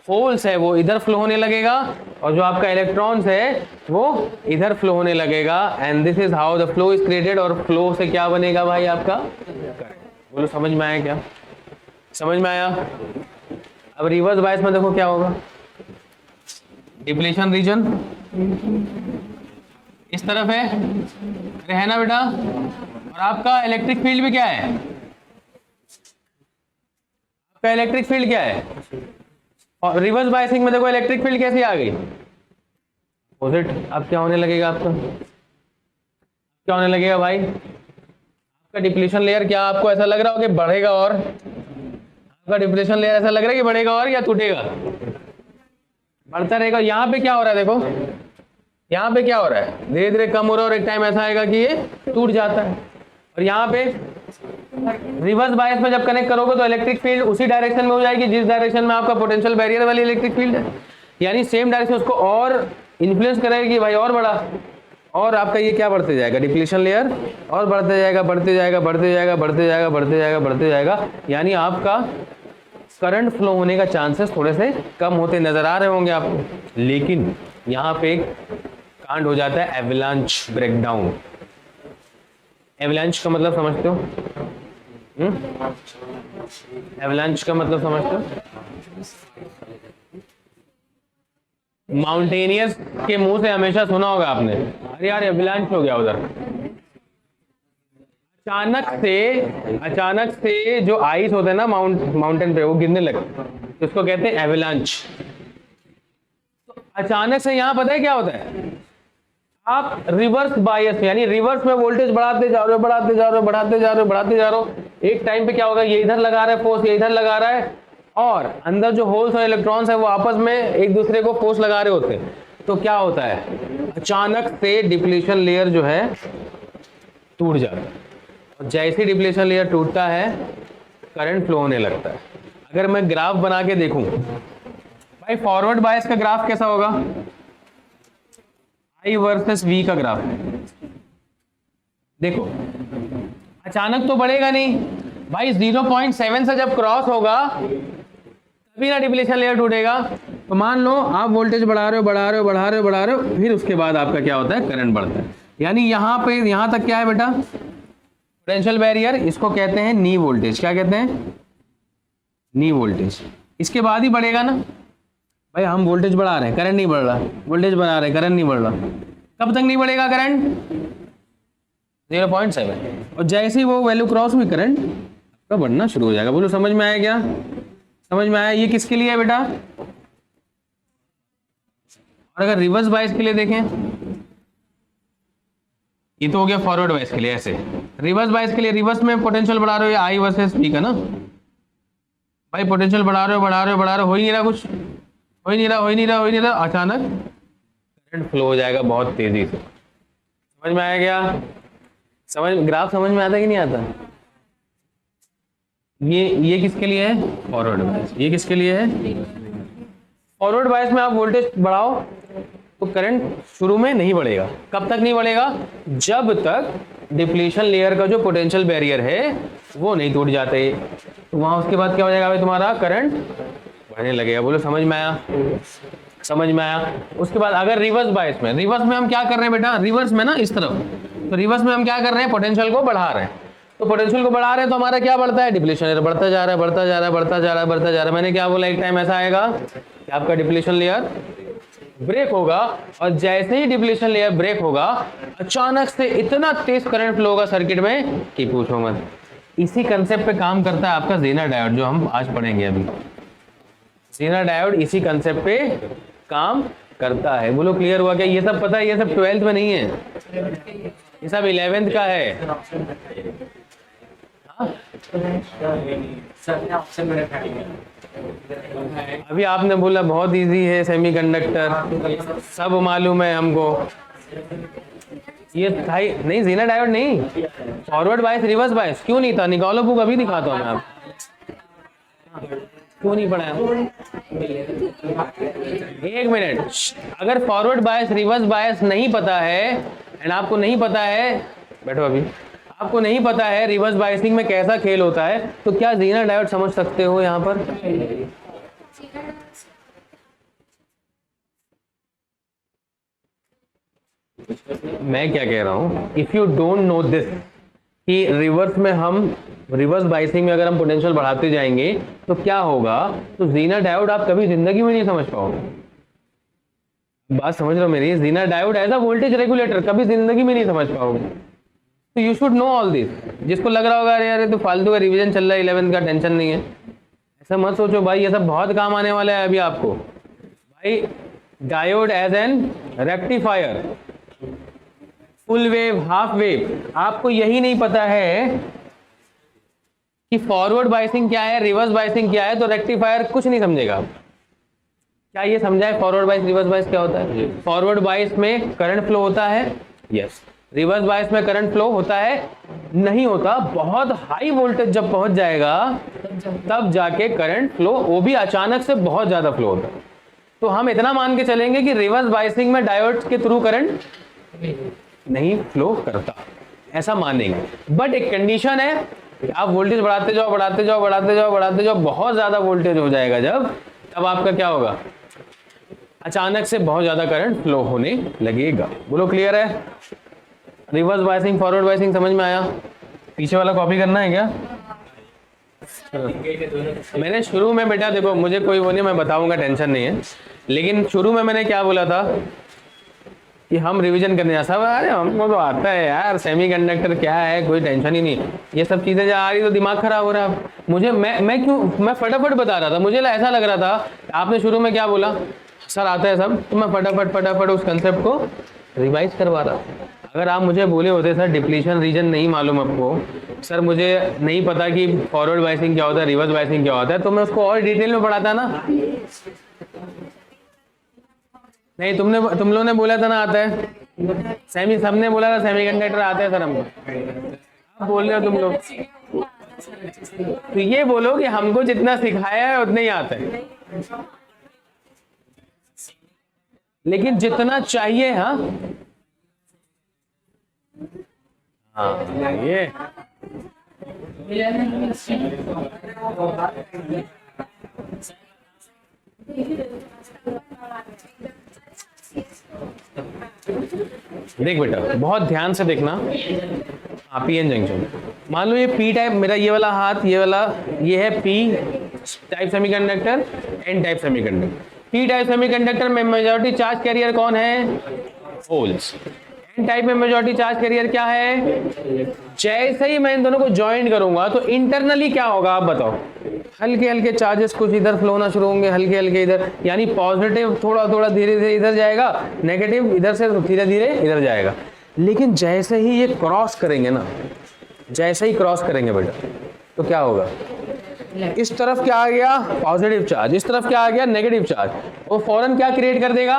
होल्स है वो इधर फ्लो होने लगेगा, और जो आपका इलेक्ट्रॉन्स है वो इधर फ्लो होने लगेगा। And this is how the flow is created. और फ्लो से क्या बनेगा भाई? आपका बोलो समझ में आया क्या? समझ में आया? अब रिवर्स बायस में देखो क्या होगा। डिप्लीशन रीजन इस तरफ है ना बेटा, और आपका इलेक्ट्रिक फील्ड भी क्या है? आपका इलेक्ट्रिक फील्ड क्या है? और रिवर्स बायसिंग में देखो इलेक्ट्रिक फील्ड कैसी आ गई? अपोजिट। अब क्या होने लगेगा आपका? क्या होने लगेगा भाई? आपका डिप्लीशन लेयर क्या आपको ऐसा लग रहा हो कि बढ़ेगा और आपका डिप्लेशन लेयर ऐसा लग रहा है कि बढ़ेगा और या टूटेगा, बढ़ता रहेगा। यहाँ पे क्या हो रहा है देखो, यहाँ पे क्या हो रहा है, धीरे धीरे कम हो रहा है और एक टाइम ऐसा आएगा कि ये टूट जाता है। और यहाँ पे रिवर्स बायस में जब कनेक्ट करोगे तो इलेक्ट्रिक फील्ड उसी डायरेक्शन में हो जाएगी जिस डायरेक्शन में आपका पोटेंशियल बैरियर वाली इलेक्ट्रिक फील्ड है, यानी सेम डायरेक्शन उसको और इन्फ्लुएंस करेगी भाई, और बड़ा, और आपका ये क्या बढ़ते जाएगा, डिप्लीशन लेयर और बढ़ते जाएगा, बढ़ते जाएगा, बढ़ते जाएगा, बढ़ते जाएगा, बढ़ते जाएगा, बढ़ते जाएगा, यानी आपका करंट फ्लो होने का चांसेस थोड़े से कम होते नजर आ रहे होंगे आपको। लेकिन यहाँ पे एक कांड हो जाता है एवलांच ब्रेकडाउन। एवलांच का मतलब समझते हो? एवलांच का मतलब समझते हो? माउंटेनियर्स के मुंह से हमेशा सुना होगा आपने, अरे यार एवलांच हो गया उधर। अचानक से जो आइस होते हैं ना माउंटेन पे, वो गिरने लगे तो उसको कहते हैं एवलांच। तो अचानक से यहाँ पता है क्या होता है, आप रिवर्स बायस यानी रिवर्स में वोल्टेज बढ़ाते जा रहे हो, बढ़ाते जा रहे हो, बढ़ाते जा रहे हो, बढ़ाते जा रहे हो, एक टाइम पे क्या होगा, ये इधर लगा रहा है फोर्स, ये इधर लगा रहा है, और अंदर जो होल्स और इलेक्ट्रॉन्स है वो आपस में एक दूसरे को फोर्स लगा रहे होते हैं। तो क्या होता है, अचानक से डिप्लीशन लेयर जो है टूट जाता है, और जैसे डिप्लीशन लेयर टूटता है करंट फ्लो होने लगता है। अगर मैं ग्राफ बना के देखूं भाई, फॉरवर्ड बायस का ग्राफ कैसा होगा, I वर्सेस V का ग्राफ देखो, अचानक तो बढ़ेगा नहीं भाई, 0.7 से जब क्रॉस होगा तभी ना डिप्लीशन लेयर टूटेगा। तो मान लो आप वोल्टेज बढ़ा रहे हो, बढ़ा रहे हो, बढ़ा रहे हो, बढ़ा रहे हो, फिर उसके बाद आपका क्या होता है, करंट बढ़ता है। यानी यहाँ पे यहाँ तक क्या है बेटा, पोटेंशियल बैरियर, इसको कहते हैं नी वोल्टेज। क्या कहते हैं, नी वोल्टेज। इसके बाद ही बढ़ेगा ना भाई, हम वोल्टेज बढ़ा रहे हैं, करंट नहीं बढ़ रहा, वोल्टेज बढ़ा रहे हैं, करंट नहीं बढ़ रहा, कब तक नहीं बढ़ेगा करंट, 0.7, और जैसे ही वो वैल्यू क्रॉस हुई करंट का बढ़ना शुरू हो जाएगा। बोलो समझ में आया क्या, समझ में आया? ये किसके लिए है बेटा, और अगर रिवर्स बायस के लिए देखें, ये तो हो गया फॉरवर्ड बायस के लिए। ऐसे रिवर्स बायस के लिए, रिवर्स में पोटेंशियल बढ़ा रहे हो, आई वर्सेस पी का ना भाई, पोटेंशियल बढ़ा रहे हो, बढ़ा रहे हो, बढ़ा रहे हो, हो ही नहीं रहा कुछ, हो ही नहीं रहा, हो ही नहीं रहा, हो ही नहीं रहा, अचानक करंट फ्लो हो जाएगा बहुत तेजी से। समझ में आया क्या, ग्राफ समझ में आता है कि नहीं आता? ये किसके लिए है, फॉरवर्ड बायस। ये किसके लिए है, फॉरवर्ड बायस में आप वोल्टेज बढ़ाओ तो करंट शुरू में नहीं बढ़ेगा। कब तक नहीं बढ़ेगा, जब तक डिप्लीशन लेयर का जो पोटेंशियल बैरियर है वो नहीं टूट जाते। तो वहां उसके बाद क्या हो जाएगा भाई, तुम्हारा करंट बढ़ने लगेगा। बोलो समझ में आया, समझ में आया? उसके बाद अगर रिवर्स बायस में, रिवर्स में हम क्या कर रहे हैं बेटा, रिवर्स में ना इस तरफ, तो रिवर्स में हम क्या कर रहे हैं, पोटेंशियल को बढ़ा रहे हैं। तो पोटेंशियल को बढ़ा रहे हैं तो हमारा क्या बढ़ता है, डिप्लीशन लेयर बढ़ता जा रहा है, बढ़ता जा रहा है, बढ़ता जा रहा है, बढ़ता जा रहा है। मैंने क्या बोला, एक टाइम ऐसा आएगा कि आपका डिप्लीशन लेयर ब्रेक होगा, और जैसे ही डिप्लीशन लेयर ब्रेक होगा अचानक से इतना तेज करंट फ्लो होगा सर्किट में कि पूछो मत। इसी कंसेप्ट पे काम करता है आपका ज़ेनर डायोड, जो हम आज पढ़ेंगे अभी। ज़ेनर डायोड इसी कंसेप्ट पे काम करता है। बोलो क्लियर हुआ क्या? ये सब पता है, ये सब 12th में नहीं है, ये सब 11th का है। अभी आपने बोला बहुत इजी है सेमीकंडक्टर, सब मालूम है हमको। ये था ही नहीं, ज़ेनर डायोड नहीं, फॉरवर्ड बायस रिवर्स बायस क्यों नहीं था? निकालो बुक, अभी दिखाता हूँ मैं आप। क्यों नहीं पढ़ा? एक मिनट, अगर फॉरवर्ड बायस रिवर्स बायस नहीं पता है एंड आपको नहीं पता है, बैठो अभी, आपको नहीं पता है रिवर्स बायसिंग में कैसा खेल होता है, तो क्या ज़ेनर डायोड समझ सकते हो यहाँ पर? मैं क्या कह रहा हूँ, if you don't know this कि रिवर्स में हम, रिवर्स बायसिंग में अगर हम पोटेंशियल बढ़ाते जाएंगे तो क्या होगा, तो ज़ेनर डायोड आप कभी जिंदगी में नहीं समझ पाओगे। बात समझ रहे हो मेरी? Zener diode as a voltage regulator कभी जिंदगी में नहीं समझ पाओगे। तो you should know all this. जिसको लग रहा होगा अरे यार तो फालतू का रिवीजन चल रहा है 11th का, टेंशन नहीं है, ऐसा मत सोचो भाई, ये सब बहुत काम आने वाला है अभी आपको। भाई diode as an rectifier, full wave, half wave, आपको यही नहीं पता है कि फॉरवर्ड बायसिंग क्या है, रिवर्स बायसिंग क्या है, तो रेक्टिफायर कुछ नहीं समझेगा। क्या ये समझा है फॉरवर्ड बायस रिवर्स बायस क्या होता है? फॉरवर्ड बायस में करंट फ्लो होता है, यस। रिवर्स बायस में करंट फ्लो होता है, नहीं होता। बहुत हाई वोल्टेज जब पहुंच जाएगा तब जाके करंट फ्लो, वो भी अचानक से बहुत ज्यादा फ्लो होता है। तो हम इतना मान के चलेंगे कि रिवर्स बायसिंग में डायोड के थ्रू करंट नहीं फ्लो करता, ऐसा मानेंगे। बट एक कंडीशन है, आप वोल्टेज बढ़ाते जाओ बढ़ाते जाओ बढ़ाते जाओ बढ़ाते जाओ, बहुत ज्यादा वोल्टेज हो जाएगा जब, तब आपका क्या होगा, अचानक से बहुत ज्यादा करंट फ्लो होने लगेगा। बोलो क्लियर है? रिवर्स बायसिंग फॉरवर्ड बायसिंग समझ में आया? पीछे वाला कॉपी करना है क्या? मैंने शुरू में बेटा देखो, मुझे कोई वो नहीं, मैं बताऊंगा, टेंशन नहीं है। लेकिन शुरू में मैंने क्या बोला था कि हम रिवीजन करने सब, अरे हमको तो आता है यार, सेमीकंडक्टर क्या है, कोई टेंशन ही नहीं। ये सब चीजें जब आ रही तो दिमाग खराब हो रहा है मुझे। मैं फटाफट बता रहा था, मुझे ऐसा लग रहा था। आपने शुरू में क्या बोला, सर आता है सब, तो मैं फटाफट उस कंसेप्ट को रिवाइज करवा रहा था। अगर आप मुझे बोले होते सर डिप्लीशन रीजन नहीं मालूम आपको, सर मुझे नहीं पता कि फॉरवर्ड बायसिंग क्या होता है, रिवर्स बायसिंग क्या होता है, तो मैं उसको और डिटेल में पढ़ाता ना। नहीं, तुम लोगों ने बोला था ना आता है, सबने बोला था सेमीकंडक्टर आता है सर हमको। आप बोल रहे हो तुम लोग, तो ये बोलो कि हमको जितना सिखाया है उतना ही आता है, लेकिन जितना चाहिए। हाँ ये देख बेटा, बहुत ध्यान से देखना। पीएन जंक्शन, मान लो ये पी टाइप, मेरा ये वाला हाथ, ये वाला, ये है P type semiconductor, N type semiconductor. P type semiconductor में मेजॉरिटी चार्ज कैरियर कौन है? होल्स। एन टाइप में मेजॉरिटी चार्ज कैरियर क्या है? जैसे ही मैं इन दोनों को ज्वाइन करूंगा तो इंटरनली क्या होगा आप बताओ? हल्के हल्के चार्जेस कुछ इधर फ्लो होना शुरू होंगे, हल्के हल्के इधर, यानी पॉजिटिव थोड़ा थोड़ा धीरे धीरे इधर जाएगा, नेगेटिव इधर से धीरे धीरे इधर जाएगा। लेकिन जैसे ही ये क्रॉस करेंगे ना, जैसे ही क्रॉस करेंगे बेटा, तो क्या होगा? इस तरफ क्या आ गया? Positive charge. इस तरफ क्या आ गया? Negative charge. वो फौरन क्या क्रिएट कर देगा?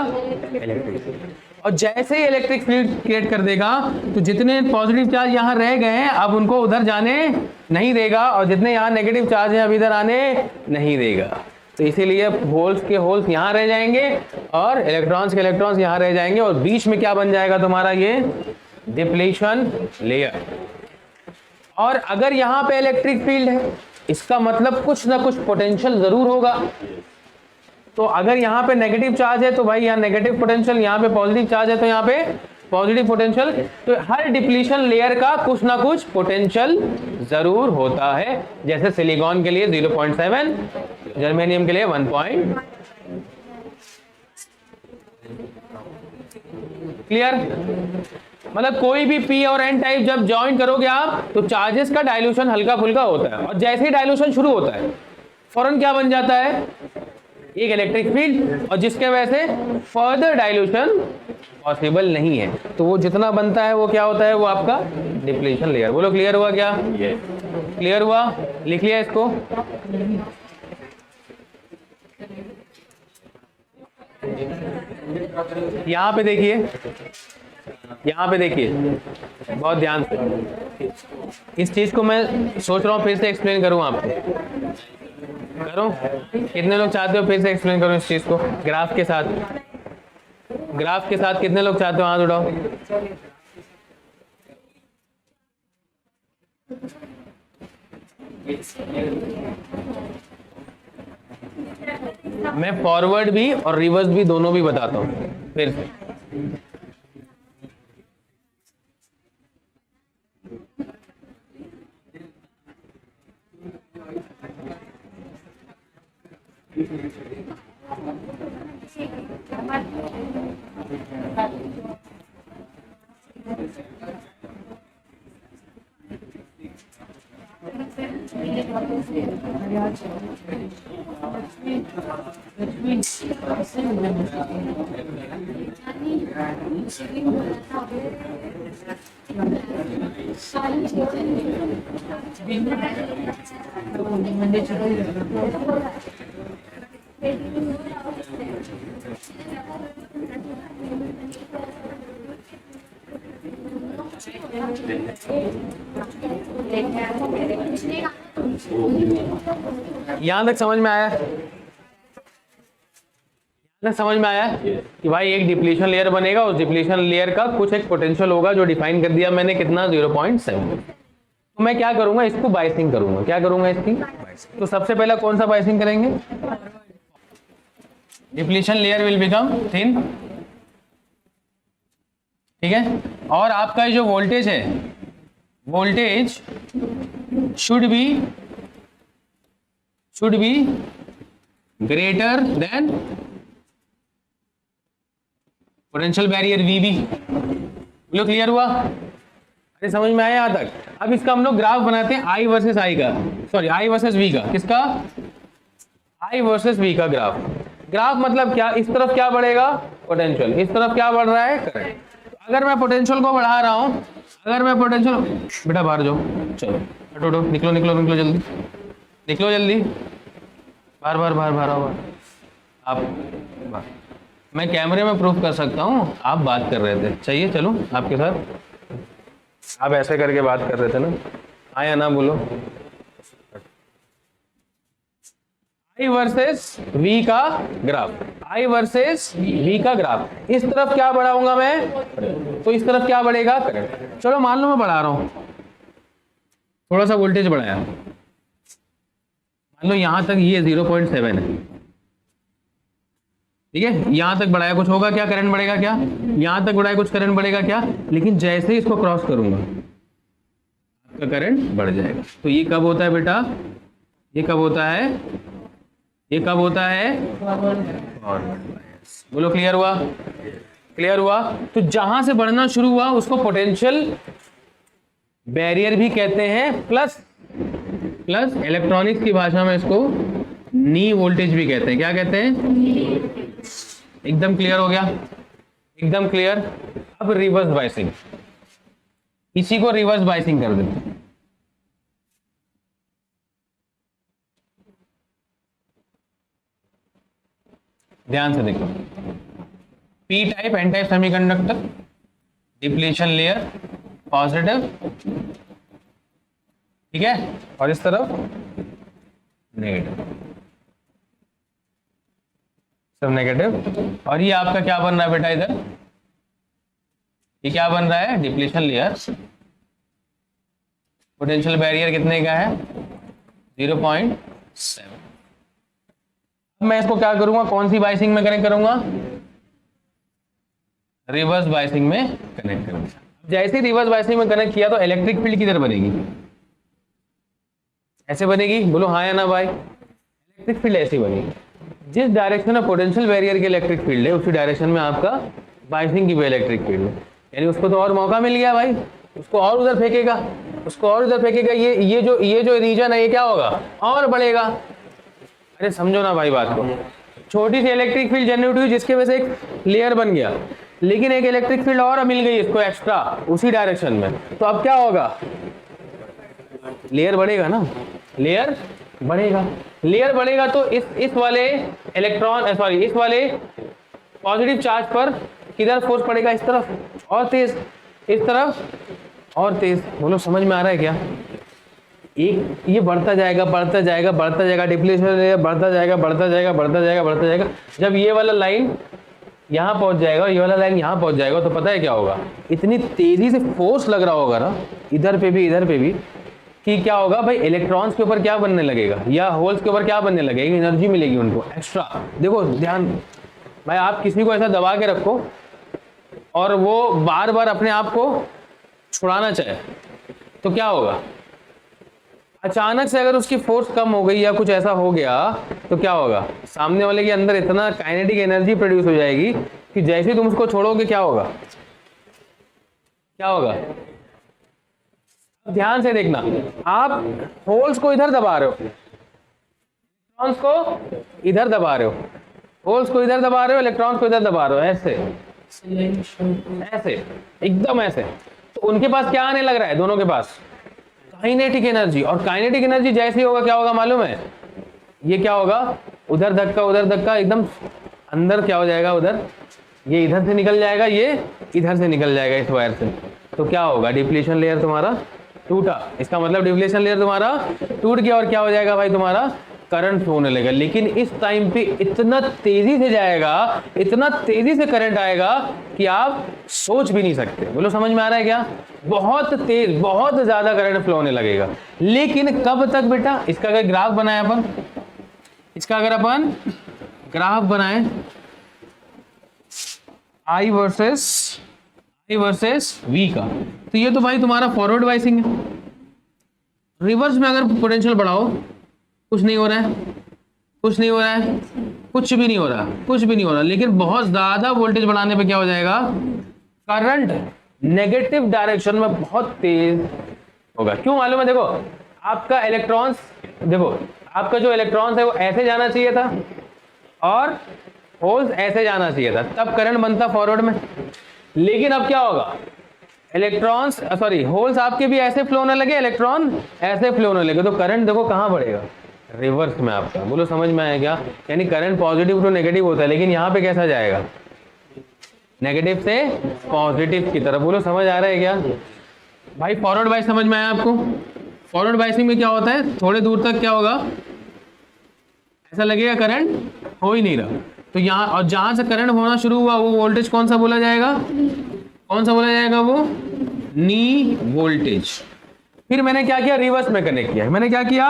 इलेक्ट्रिक। और जैसे ही इलेक्ट्रिक फील्ड क्रिएट कर देगा तो जितने पॉजिटिव चार्ज यहाँ रह गए हैं अब उनको उधर जाने नहीं देगा, और जितने यहाँ नेगेटिव चार्ज हैं अब इधर आने नहीं देगा। तो इसीलिए होल्स के होल्स यहाँ रह जाएंगे और इलेक्ट्रॉन्स के इलेक्ट्रॉन्स यहाँ रह जाएंगे, और बीच में क्या बन जाएगा तुम्हारा? ये डिप्लीशन लेयर। और अगर यहाँ पे इलेक्ट्रिक फील्ड है, इसका मतलब कुछ ना कुछ पोटेंशियल जरूर होगा। तो अगर यहाँ पे नेगेटिव चार्ज है तो भाई यहाँ नेगेटिव पोटेंशियल, यहाँ पे पॉजिटिव चार्ज है तो यहाँ पे पॉजिटिव पोटेंशियल। तो हर डिप्लीशन लेयर का कुछ ना कुछ पोटेंशियल जरूर होता है। जैसे सिलिकॉन के लिए 0.7, जर्मेनियम के लिए 1. क्लियर? मतलब कोई भी पी और एन टाइप जब ज्वाइन करोगे आप तो चार्जेस का डाइल्यूशन हल्का फुल्का होता है, और जैसे ही डाइल्यूशन शुरू होता है फौरन क्या बन जाता है? एक इलेक्ट्रिक फील्ड, और जिसके वजह से फर्दर डाइल्यूशन पॉसिबल नहीं है। तो वो जितना बनता है वो क्या होता है? वो आपका डिप्लीशन लेयर। बोलो क्लियर हुआ क्या? क्लियर हुआ? लिख लिया इसको? यहाँ पे देखिए, यहाँ पे देखिए बहुत ध्यान से। इस चीज को मैं सोच रहा हूँ फिर से एक्सप्लेन करूँ आपको। करूँ? कितने लोग चाहते हो फिर से एक्सप्लेन करूँ इस चीज को ग्राफ के साथ? ग्राफ के साथ कितने लोग चाहते हो? हाथ उठाओ। मैं फॉरवर्ड भी और रिवर्स भी दोनों भी बताता हूँ फिर से। यहां तक समझ में आया? समझ में आया कि भाई एक डिप्लीशन लेयर बनेगा, उस डिप्लीशन लेयर का कुछ एक पोटेंशियल होगा जो डिफाइन कर दिया मैंने, कितना 0.7। तो मैं क्या करूंगा, इसको बाइसिंग करूंगा। क्या करूंगा इसकी? तो सबसे पहला कौन सा बाइसिंग करेंगे? Depletion layer will become thin, ठीक है। और आपका जो वोल्टेज है, voltage should be greater than potential barrier VB। बोलो क्लियर हुआ? अरे समझ में आया यहां तक? अब इसका हम लोग ग्राफ बनाते हैं I वर्सेस I का, सॉरी I वर्सेस V का। किसका? I वर्सेस V का ग्राफ। ग्राफ मतलब क्या? इस तरफ क्या बढ़ेगा? पोटेंशियल। इस तरफ क्या बढ़ रहा है? करंट। अगर मैं पोटेंशियल को बढ़ा रहा हूं, अगर मैं पोटेंशियल, बेटा बाहर जाओ, चलो हटो, निकलो निकलो निकलो, जल्दी निकलो, जल्दी बाहर बाहर बाहर बाहर आओ आप बाहर। मैं कैमरे में प्रूफ कर सकता हूँ, आप बात कर रहे थे, चाहिए चलो आपके साथ। आप ऐसे करके बात कर रहे थे ना, आया ना, बोलो। I वर्सेस V का ग्राफ, I वर्सेस V का ग्राफ। इस तरफ क्या बढ़ाऊंगा मैं? तो इस तरफ क्या बढ़ेगा? करंट। चलो मान लो मैं बढ़ा रहा हूं, थोड़ा सा वोल्टेज बढ़ाया, मान लो यहां तक ये 0.7 है, ठीक है। यहां तक बढ़ाया, कुछ होगा क्या? करंट बढ़ेगा क्या? यहां तक बढ़ाया, कुछ करंट बढ़ेगा क्या? लेकिन जैसे ही इसको क्रॉस करूंगा, आपका करंट बढ़ जाएगा। तो ये कब होता है बेटा? ये कब होता है? ये कब होता है? बोलो क्लियर हुआ? क्लियर हुआ? तो जहां से बढ़ना शुरू हुआ उसको पोटेंशियल बैरियर भी कहते हैं, प्लस इलेक्ट्रॉनिक्स की भाषा में इसको नी वोल्टेज भी कहते हैं। क्या कहते हैं? एकदम क्लियर हो गया? एकदम क्लियर। अब रिवर्स बाइसिंग, इसी को रिवर्स बाइसिंग कर देते हैं। ध्यान से देखो, P type N type semiconductor, depletion layer positive, ठीक है, और इस तरफ नेगेटिव, सब नेगेटिव। और ये आपका क्या बन रहा है बेटा? इधर ये क्या बन रहा है? Depletion layer. पोटेंशियल बैरियर कितने का है? 0.7। मैं इसको क्या करूंगा? कौन सी बाइसिंग में कनेक्ट करूंगा? रिवर्स बाइसिंग में कनेक्ट करूंगा। जैसे रिवर्स बाइसिंग में कनेक्ट किया तो इलेक्ट्रिक फील्ड किधर बनेगी? ऐसे बनेगी, बोलो हाँ या ना भाई? इलेक्ट्रिक फील्ड ऐसी बनेगी। जिस डायरेक्शन में पोटेंशियल बैरियर की इलेक्ट्रिक फील्ड है, उसी डायरेक्शन में आपका बाइसिंग की भी इलेक्ट्रिक फील्ड है। यानी उसको तो और मौका मिल गया भाई, उसको और उधर फेंकेगा, उसको और उधर फेंकेगा। ये जो रीजन है ये क्या होगा? और बढ़ेगा। अरे समझो ना भाई बात को। छोटी सी इलेक्ट्रिक फील्ड जनरेट हुई जिसके वजह से एक लेयर बन गया, लेकिन एक इलेक्ट्रिक फील्ड और मिल गई इसको एक्स्ट्रा उसी डायरेक्शन में, तो अब क्या होगा? लेयर बढ़ेगा ना, लेयर बढ़ेगा। लेयर बढ़ेगा तो इस वाले इलेक्ट्रॉन, सॉरी इस वाले पॉजिटिव चार्ज पर किधर फोर्स पड़ेगा? इस तरफ और तेज, इस तरफ और तेज। बोलो समझ में आ रहा है क्या? एक ये बढ़ता जाएगा बढ़ता जाएगा बढ़ता जाएगा, डिप्लीशन लेयर बढ़ता जाएगा बढ़ता जाएगा बढ़ता जाएगा बढ़ता जाएगा। जब ये वाला लाइन यहाँ पहुंच जाएगा और ये वाला लाइन यहाँ पहुंच जाएगा तो पता है क्या होगा? इतनी तेजी से फोर्स लग रहा होगा ना, इधर पे भी इधर पे भी, कि क्या होगा भाई? इलेक्ट्रॉन्स के ऊपर क्या बनने लगेगा, या होल्स के ऊपर क्या बनने लगेगी? एनर्जी मिलेगी उनको एक्स्ट्रा। देखो ध्यान भाई, आप किसी को ऐसा दबा के रखो और वो बार बार अपने आप को छुड़ाना चाहे तो क्या होगा? अचानक से अगर उसकी फोर्स कम हो गई या कुछ ऐसा हो गया तो क्या होगा? सामने वाले के अंदर इतना काइनेटिक एनर्जी प्रोड्यूस हो जाएगी कि जैसे तुम उसको छोड़ोगे क्या होगा? क्या होगा? ध्यान से देखना, आप होल्स को इधर दबा रहे हो, इलेक्ट्रॉन्स को इधर दबा रहे हो, होल्स को इधर दबा रहे हो, इलेक्ट्रॉन्स को इधर दबा रहे हो, ऐसे ऐसे एकदम ऐसे। तो उनके पास क्या आने लग रहा है, दोनों के पास काइनेटिक एनर्जी। और काइनेटिक एनर्जी जैसे ही होगा क्या होगा मालूम है, ये क्या होगा, उधर धक्का एकदम अंदर क्या हो जाएगा, उधर ये इधर से निकल जाएगा, ये इधर से निकल जाएगा इस वायर से। तो क्या होगा, डिप्लीशन लेयर तुम्हारा टूटा। इसका मतलब डिप्लीशन लेयर तुम्हारा टूट गया और क्या हो जाएगा भाई, तुम्हारा करंट फ्लो होने लगेगा। लेकिन इस टाइम पे इतना तेजी से जाएगा, इतना तेजी से करंट आएगा कि आप सोच भी नहीं सकते। बोलो समझ में आ रहा है क्या, बहुत तेज, बहुत ज्यादा करंट फ्लो होने लगेगा। लेकिन कब तक बेटा, इसका अगर ग्राफ बनाए अपन, इसका अगर अपन ग्राफ बनाए आई वर्सेस वी का, तो ये तो भाई तुम्हारा फॉरवर्ड बाइसिंग है। रिवर्स में अगर पोटेंशियल बढ़ाओ, कुछ नहीं हो रहा है, कुछ नहीं हो रहा है, कुछ भी नहीं हो रहा, कुछ भी नहीं हो रहा। लेकिन बहुत ज्यादा वोल्टेज बढ़ाने पे क्या हो जाएगा, करंट नेगेटिव डायरेक्शन में बहुत तेज होगा। क्यों मालूम है, देखो आपका इलेक्ट्रॉन्स, देखो आपका जो इलेक्ट्रॉन्स है वो ऐसे जाना चाहिए था और होल्स ऐसे जाना चाहिए था, तब करंट बनता फॉरवर्ड में। लेकिन अब क्या होगा, इलेक्ट्रॉन्स सॉरी होल्स आपके भी ऐसे फ्लो होने लगे, इलेक्ट्रॉन ऐसे फ्लो होने लगे, तो करंट देखो कहां बढ़ेगा, रिवर्स में आपका। बोलो समझ में आया क्या, यानी करंट पॉजिटिव टू नेगेटिव होता है, लेकिन यहां पे कैसा जाएगा, नेगेटिव से पॉजिटिव की तरफ। बोलो समझ आ रहा है क्या भाई। फॉरवर्ड बाइस समझ में आया आपको, फॉरवर्ड बाइसिंग में क्या होता है, थोड़े दूर तक क्या होगा, ऐसा लगेगा करंट हो ही नहीं रहा, तो यहाँ और जहां से करंट होना शुरू हुआ वो वोल्टेज कौन सा बोला जाएगा, कौन सा बोला जाएगा, वो नी वोल्टेज। फिर मैंने क्या किया, रिवर्स में कनेक्ट किया। मैंने क्या किया,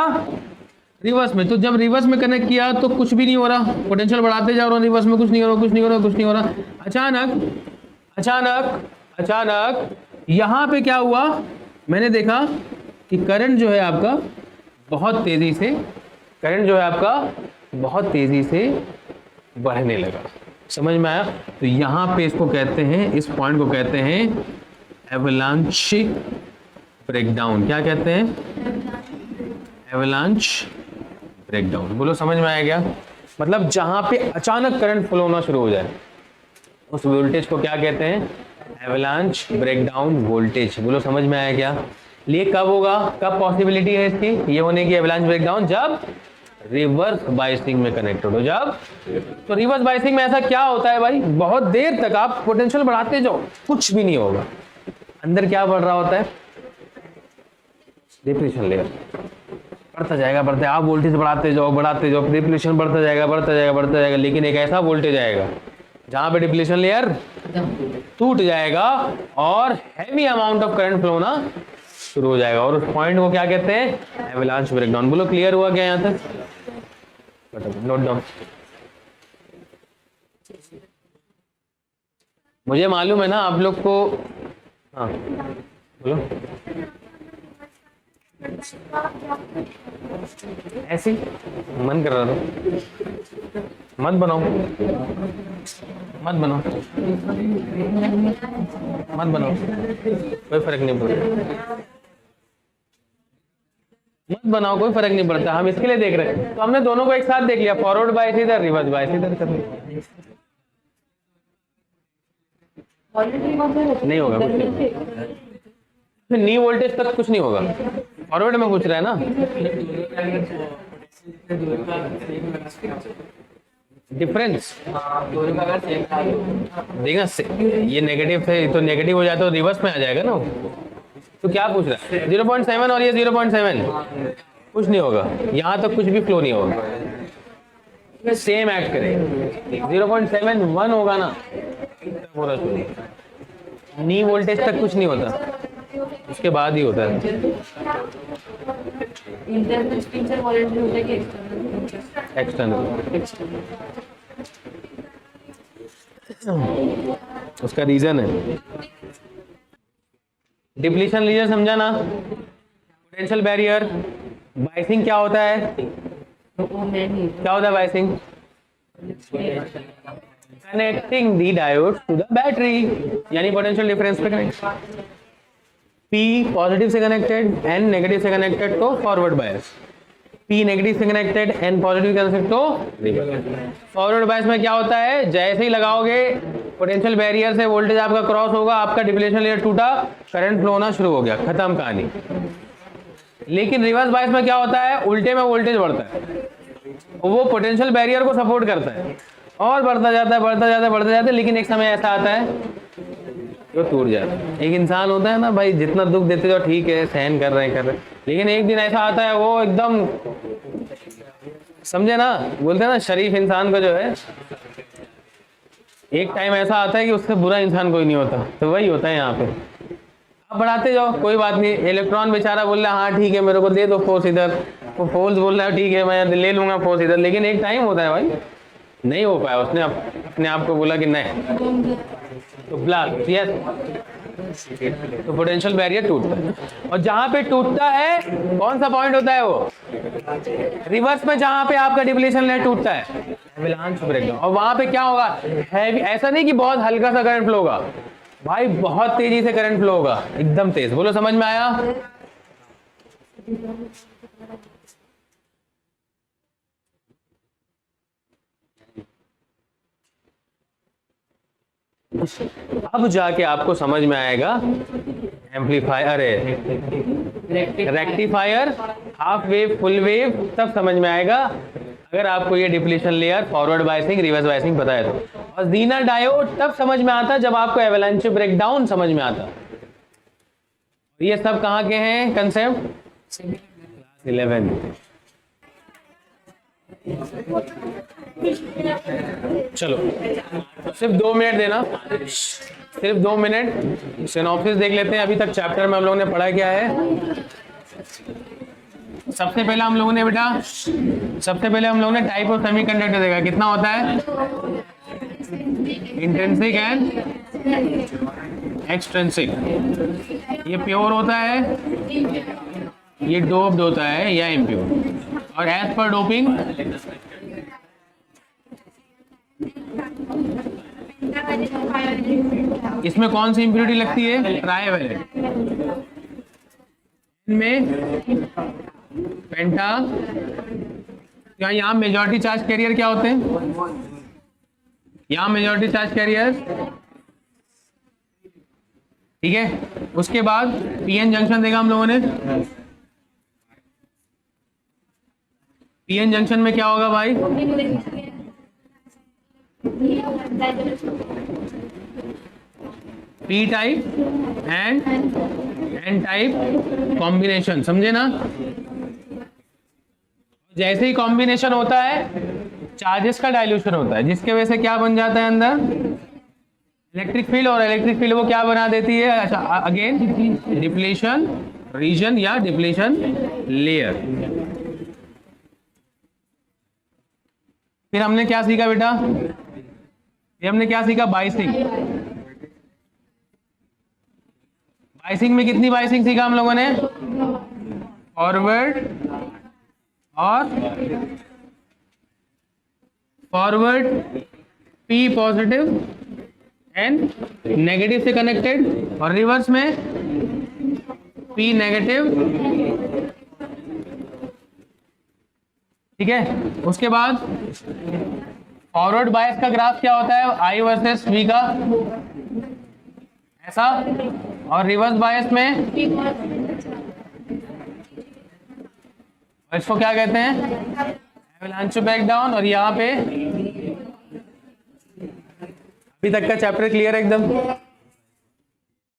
रिवर्स में। तो जब रिवर्स में कनेक्ट किया तो कुछ भी नहीं हो रहा, पोटेंशियल बढ़ाते जा रहा हूं, रिवर्स में कुछ नहीं हो रहा, कुछ नहीं हो रहा, कुछ नहीं हो रहा। अचानक अचानक अचानक यहां पे क्या हुआ, मैंने देखा कि करंट जो है आपका बहुत तेजी से, करंट जो है आपका बहुत तेजी से बढ़ने लगा। समझ में आया। तो यहां पे इसको कहते हैं, इस पॉइंट को कहते हैं एवलांच ब्रेकडाउन। क्या कहते हैं, एवलांच ब्रेकडाउन। बोलो समझ में आया क्या, मतलब जहां पे अचानक करंट फ्लो होना शुरू हो जाए उस वोल्टेज को क्या कहते हैं, एवलांच ब्रेकडाउन वोल्टेज। बोलो समझ में आया क्या। लिए कब होगा, कब पॉसिबिलिटी है इसकी ये होने की, एवलांच ब्रेकडाउन, जब रिवर्स बाइसिंग में कनेक्टेड हो। जब तो रिवर्स बाइसिंग में ऐसा क्या होता है भाई, बहुत देर तक आप पोटेंशियल बढ़ाते जाओ, कुछ भी नहीं होगा, अंदर क्या बढ़ रहा होता है, डिप्लीशन लेयर बढ़ता जाएगा, बढ़ता है। आप वोल्टेज बढ़ाते जाओ, डिप्लीशन बढ़ता जाएगा, लेकिन एक ऐसा वोल्टेज आएगा जहां पे डिप्लीशन लेयर टूट जाएगा और heavy amount of current flow होना शुरू हो जाएगा, और उस पॉइंट को क्या कहते हैं, एवलांच ब्रेकडाउन। बोलो क्लियर हुआ क्या यहां तक, नोट डाउन। मुझे मालूम है ना आप लोग को, हाँ बोलो, ऐसी मन कर रहा था, मत बनाओ कोई फर्क नहीं पड़ता, मत बनाओ कोई फर्क नहीं पड़ता, हम इसके लिए देख रहे हैं। तो हमने दोनों को एक साथ देख लिया, फॉरवर्ड बाइस इधर, रिवर्स बाइस इधर कर लिया, नहीं होगा कुछ नहीं, नी वोल्टेज तक कुछ नहीं होगा। फॉरवर्ड में पूछ रहा है ना, डिफरेंस देखना, ये नेगेटिव है तो नेगेटिव हो जाए तो रिवर्स में आ जाएगा ना। तो क्या पूछ रहा है, 0.7 और ये 0.7 कुछ नहीं होगा, यहाँ तक कुछ भी फ्लो नहीं होगा, सेम एक्ट करेगा। 0.71 होगा ना, नी वोल्टेज तक कुछ नहीं होता, उसके बाद ही होता है। एक्सटर्नल, उसका रीजन है डिप्लीशन रीजन, समझा ना। पोटेंशियल बैरियर, बाइसिंग क्या होता है, क्या होता है biasing, connecting the diode two the battery, यानी पोटेंशियल डिफरेंस पे कनेक्ट। पी पॉजिटिव से कनेक्टेड, एन नेगेटिव से कनेक्टेड तो फॉरवर्ड बायस, पी नेगेटिव से कनेक्टेड, एन पॉजिटिव कनेक्टेड तो रिवर्स। फॉरवर्ड बायस में क्या होता है, जैसे ही लगाओगे पोटेंशियल बैरियर से वोल्टेज आपका क्रॉस होगा, आपका डिप्लेशन लेयर टूटा, करंट फ्लो होना शुरू हो गया, खत्म कहानी। लेकिन रिवर्स बायस में क्या होता है, उल्टे में वोल्टेज बढ़ता है, वो पोटेंशियल बैरियर को सपोर्ट करता है और बढ़ता जाता है, बढ़ता जाता है, बढ़ता जाता है, लेकिन एक समय ऐसा आता है जो टूट जाता है। एक इंसान होता है ना भाई, जितना दुख देते जाओ ठीक है, सहन कर रहे हैं, लेकिन एक दिन ऐसा आता है वो एकदम, समझे ना, बोलते हैं ना शरीफ इंसान को जो है एक टाइम ऐसा आता है कि उससे बुरा इंसान कोई नहीं होता, तो वही होता है यहाँ पे। आप बढ़ाते जाओ, कोई बात नहीं। इलेक्ट्रॉन बेचारा बोल रहा है हाँ ठीक है मेरे को दे दो फोर्स इधर, वो फोर्स बोल रहा है ठीक है मैं ले लूंगा फोर्स इधर, लेकिन एक टाइम होता है भाई नहीं हो पाया, उसने अपने आप को बोला कि नहीं, तो ब्लॉक, यस, तो पोटेंशियल बैरियर टूटता है। और जहां पे टूटता है कौन सा पॉइंट होता है वो, रिवर्स में, जहां पे आपका डिप्लेशन लेयर टूटता है, एवलांच ब्रेकडाउन। और वहां पे क्या होगा, हैवी, ऐसा नहीं कि बहुत हल्का सा करंट फ्लो होगा भाई, बहुत तेजी से करंट फ्लो होगा, एकदम तेज। बोलो समझ में आया? अब जाके आपको समझ में आएगा एम्पलीफायर, अरे rectifier, half wave, full wave, तब समझ में आएगा अगर आपको ये depletion layer, forward biasing, reverse biasing पता है तो। और ज़ीनर डायोड तब समझ में आता जब आपको एवलांच ब्रेकडाउन समझ में आता। ये सब कहाँ के हैं कंसेप्ट, 11। चलो सिर्फ 2 मिनट देना, सिर्फ 2 मिनट सिनॉप्सिस देख लेते हैं। अभी तक चैप्टर में हम लोगों ने पढ़ा क्या है। सबसे पहले हम लोगों ने बेटा, सबसे पहले हम लोगों ने टाइप ऑफ सेमीकंडक्टर देखा, कितना होता है, इंट्रिंसिक एंड एक्सट्रिंसिक। ये प्योर होता है, ये डोप्ड होता है या इम्प्योर। और एज पर डोपिंग इसमें कौन सी इंप्योरिटी लगती है, ट्राइवैलेंट में पेंटा। यहाँ मेजॉरिटी चार्ज कैरियर क्या होते हैं, यहाँ मेजॉरिटी चार्ज कैरियर, ठीक है। उसके बाद पीएन जंक्शन देखा हम लोगों ने, पीएन जंक्शन में क्या होगा भाई, P type and N type combination, समझे ना। जैसे ही कॉम्बिनेशन होता है चार्जेस का डाइल्यूशन होता है, जिसके वजह से क्या बन जाता है अंदर इलेक्ट्रिक फील्ड, और इलेक्ट्रिक फील्ड वो क्या बना देती है, अच्छा अगेन डिप्लीशन रीजन या डिप्लीशन लेयर। फिर हमने क्या सीखा बेटा, ये हमने क्या सीखा, बाइसिंग। बाइसिंग में कितनी बाइसिंग सीखा हम लोगों ने, फॉरवर्ड और forward P positive and negative से कनेक्टेड, और रिवर्स में पी नेगेटिव, ठीक है। उसके बाद फॉरवर्ड बायस का ग्राफ क्या होता है, आई वर्सेस वी का ऐसा, और रिवर्स बायस में इसको क्या कहते हैं, एवलांच ब्रेकडाउन। और यहाँ पे अभी तक का चैप्टर क्लियर है एकदम।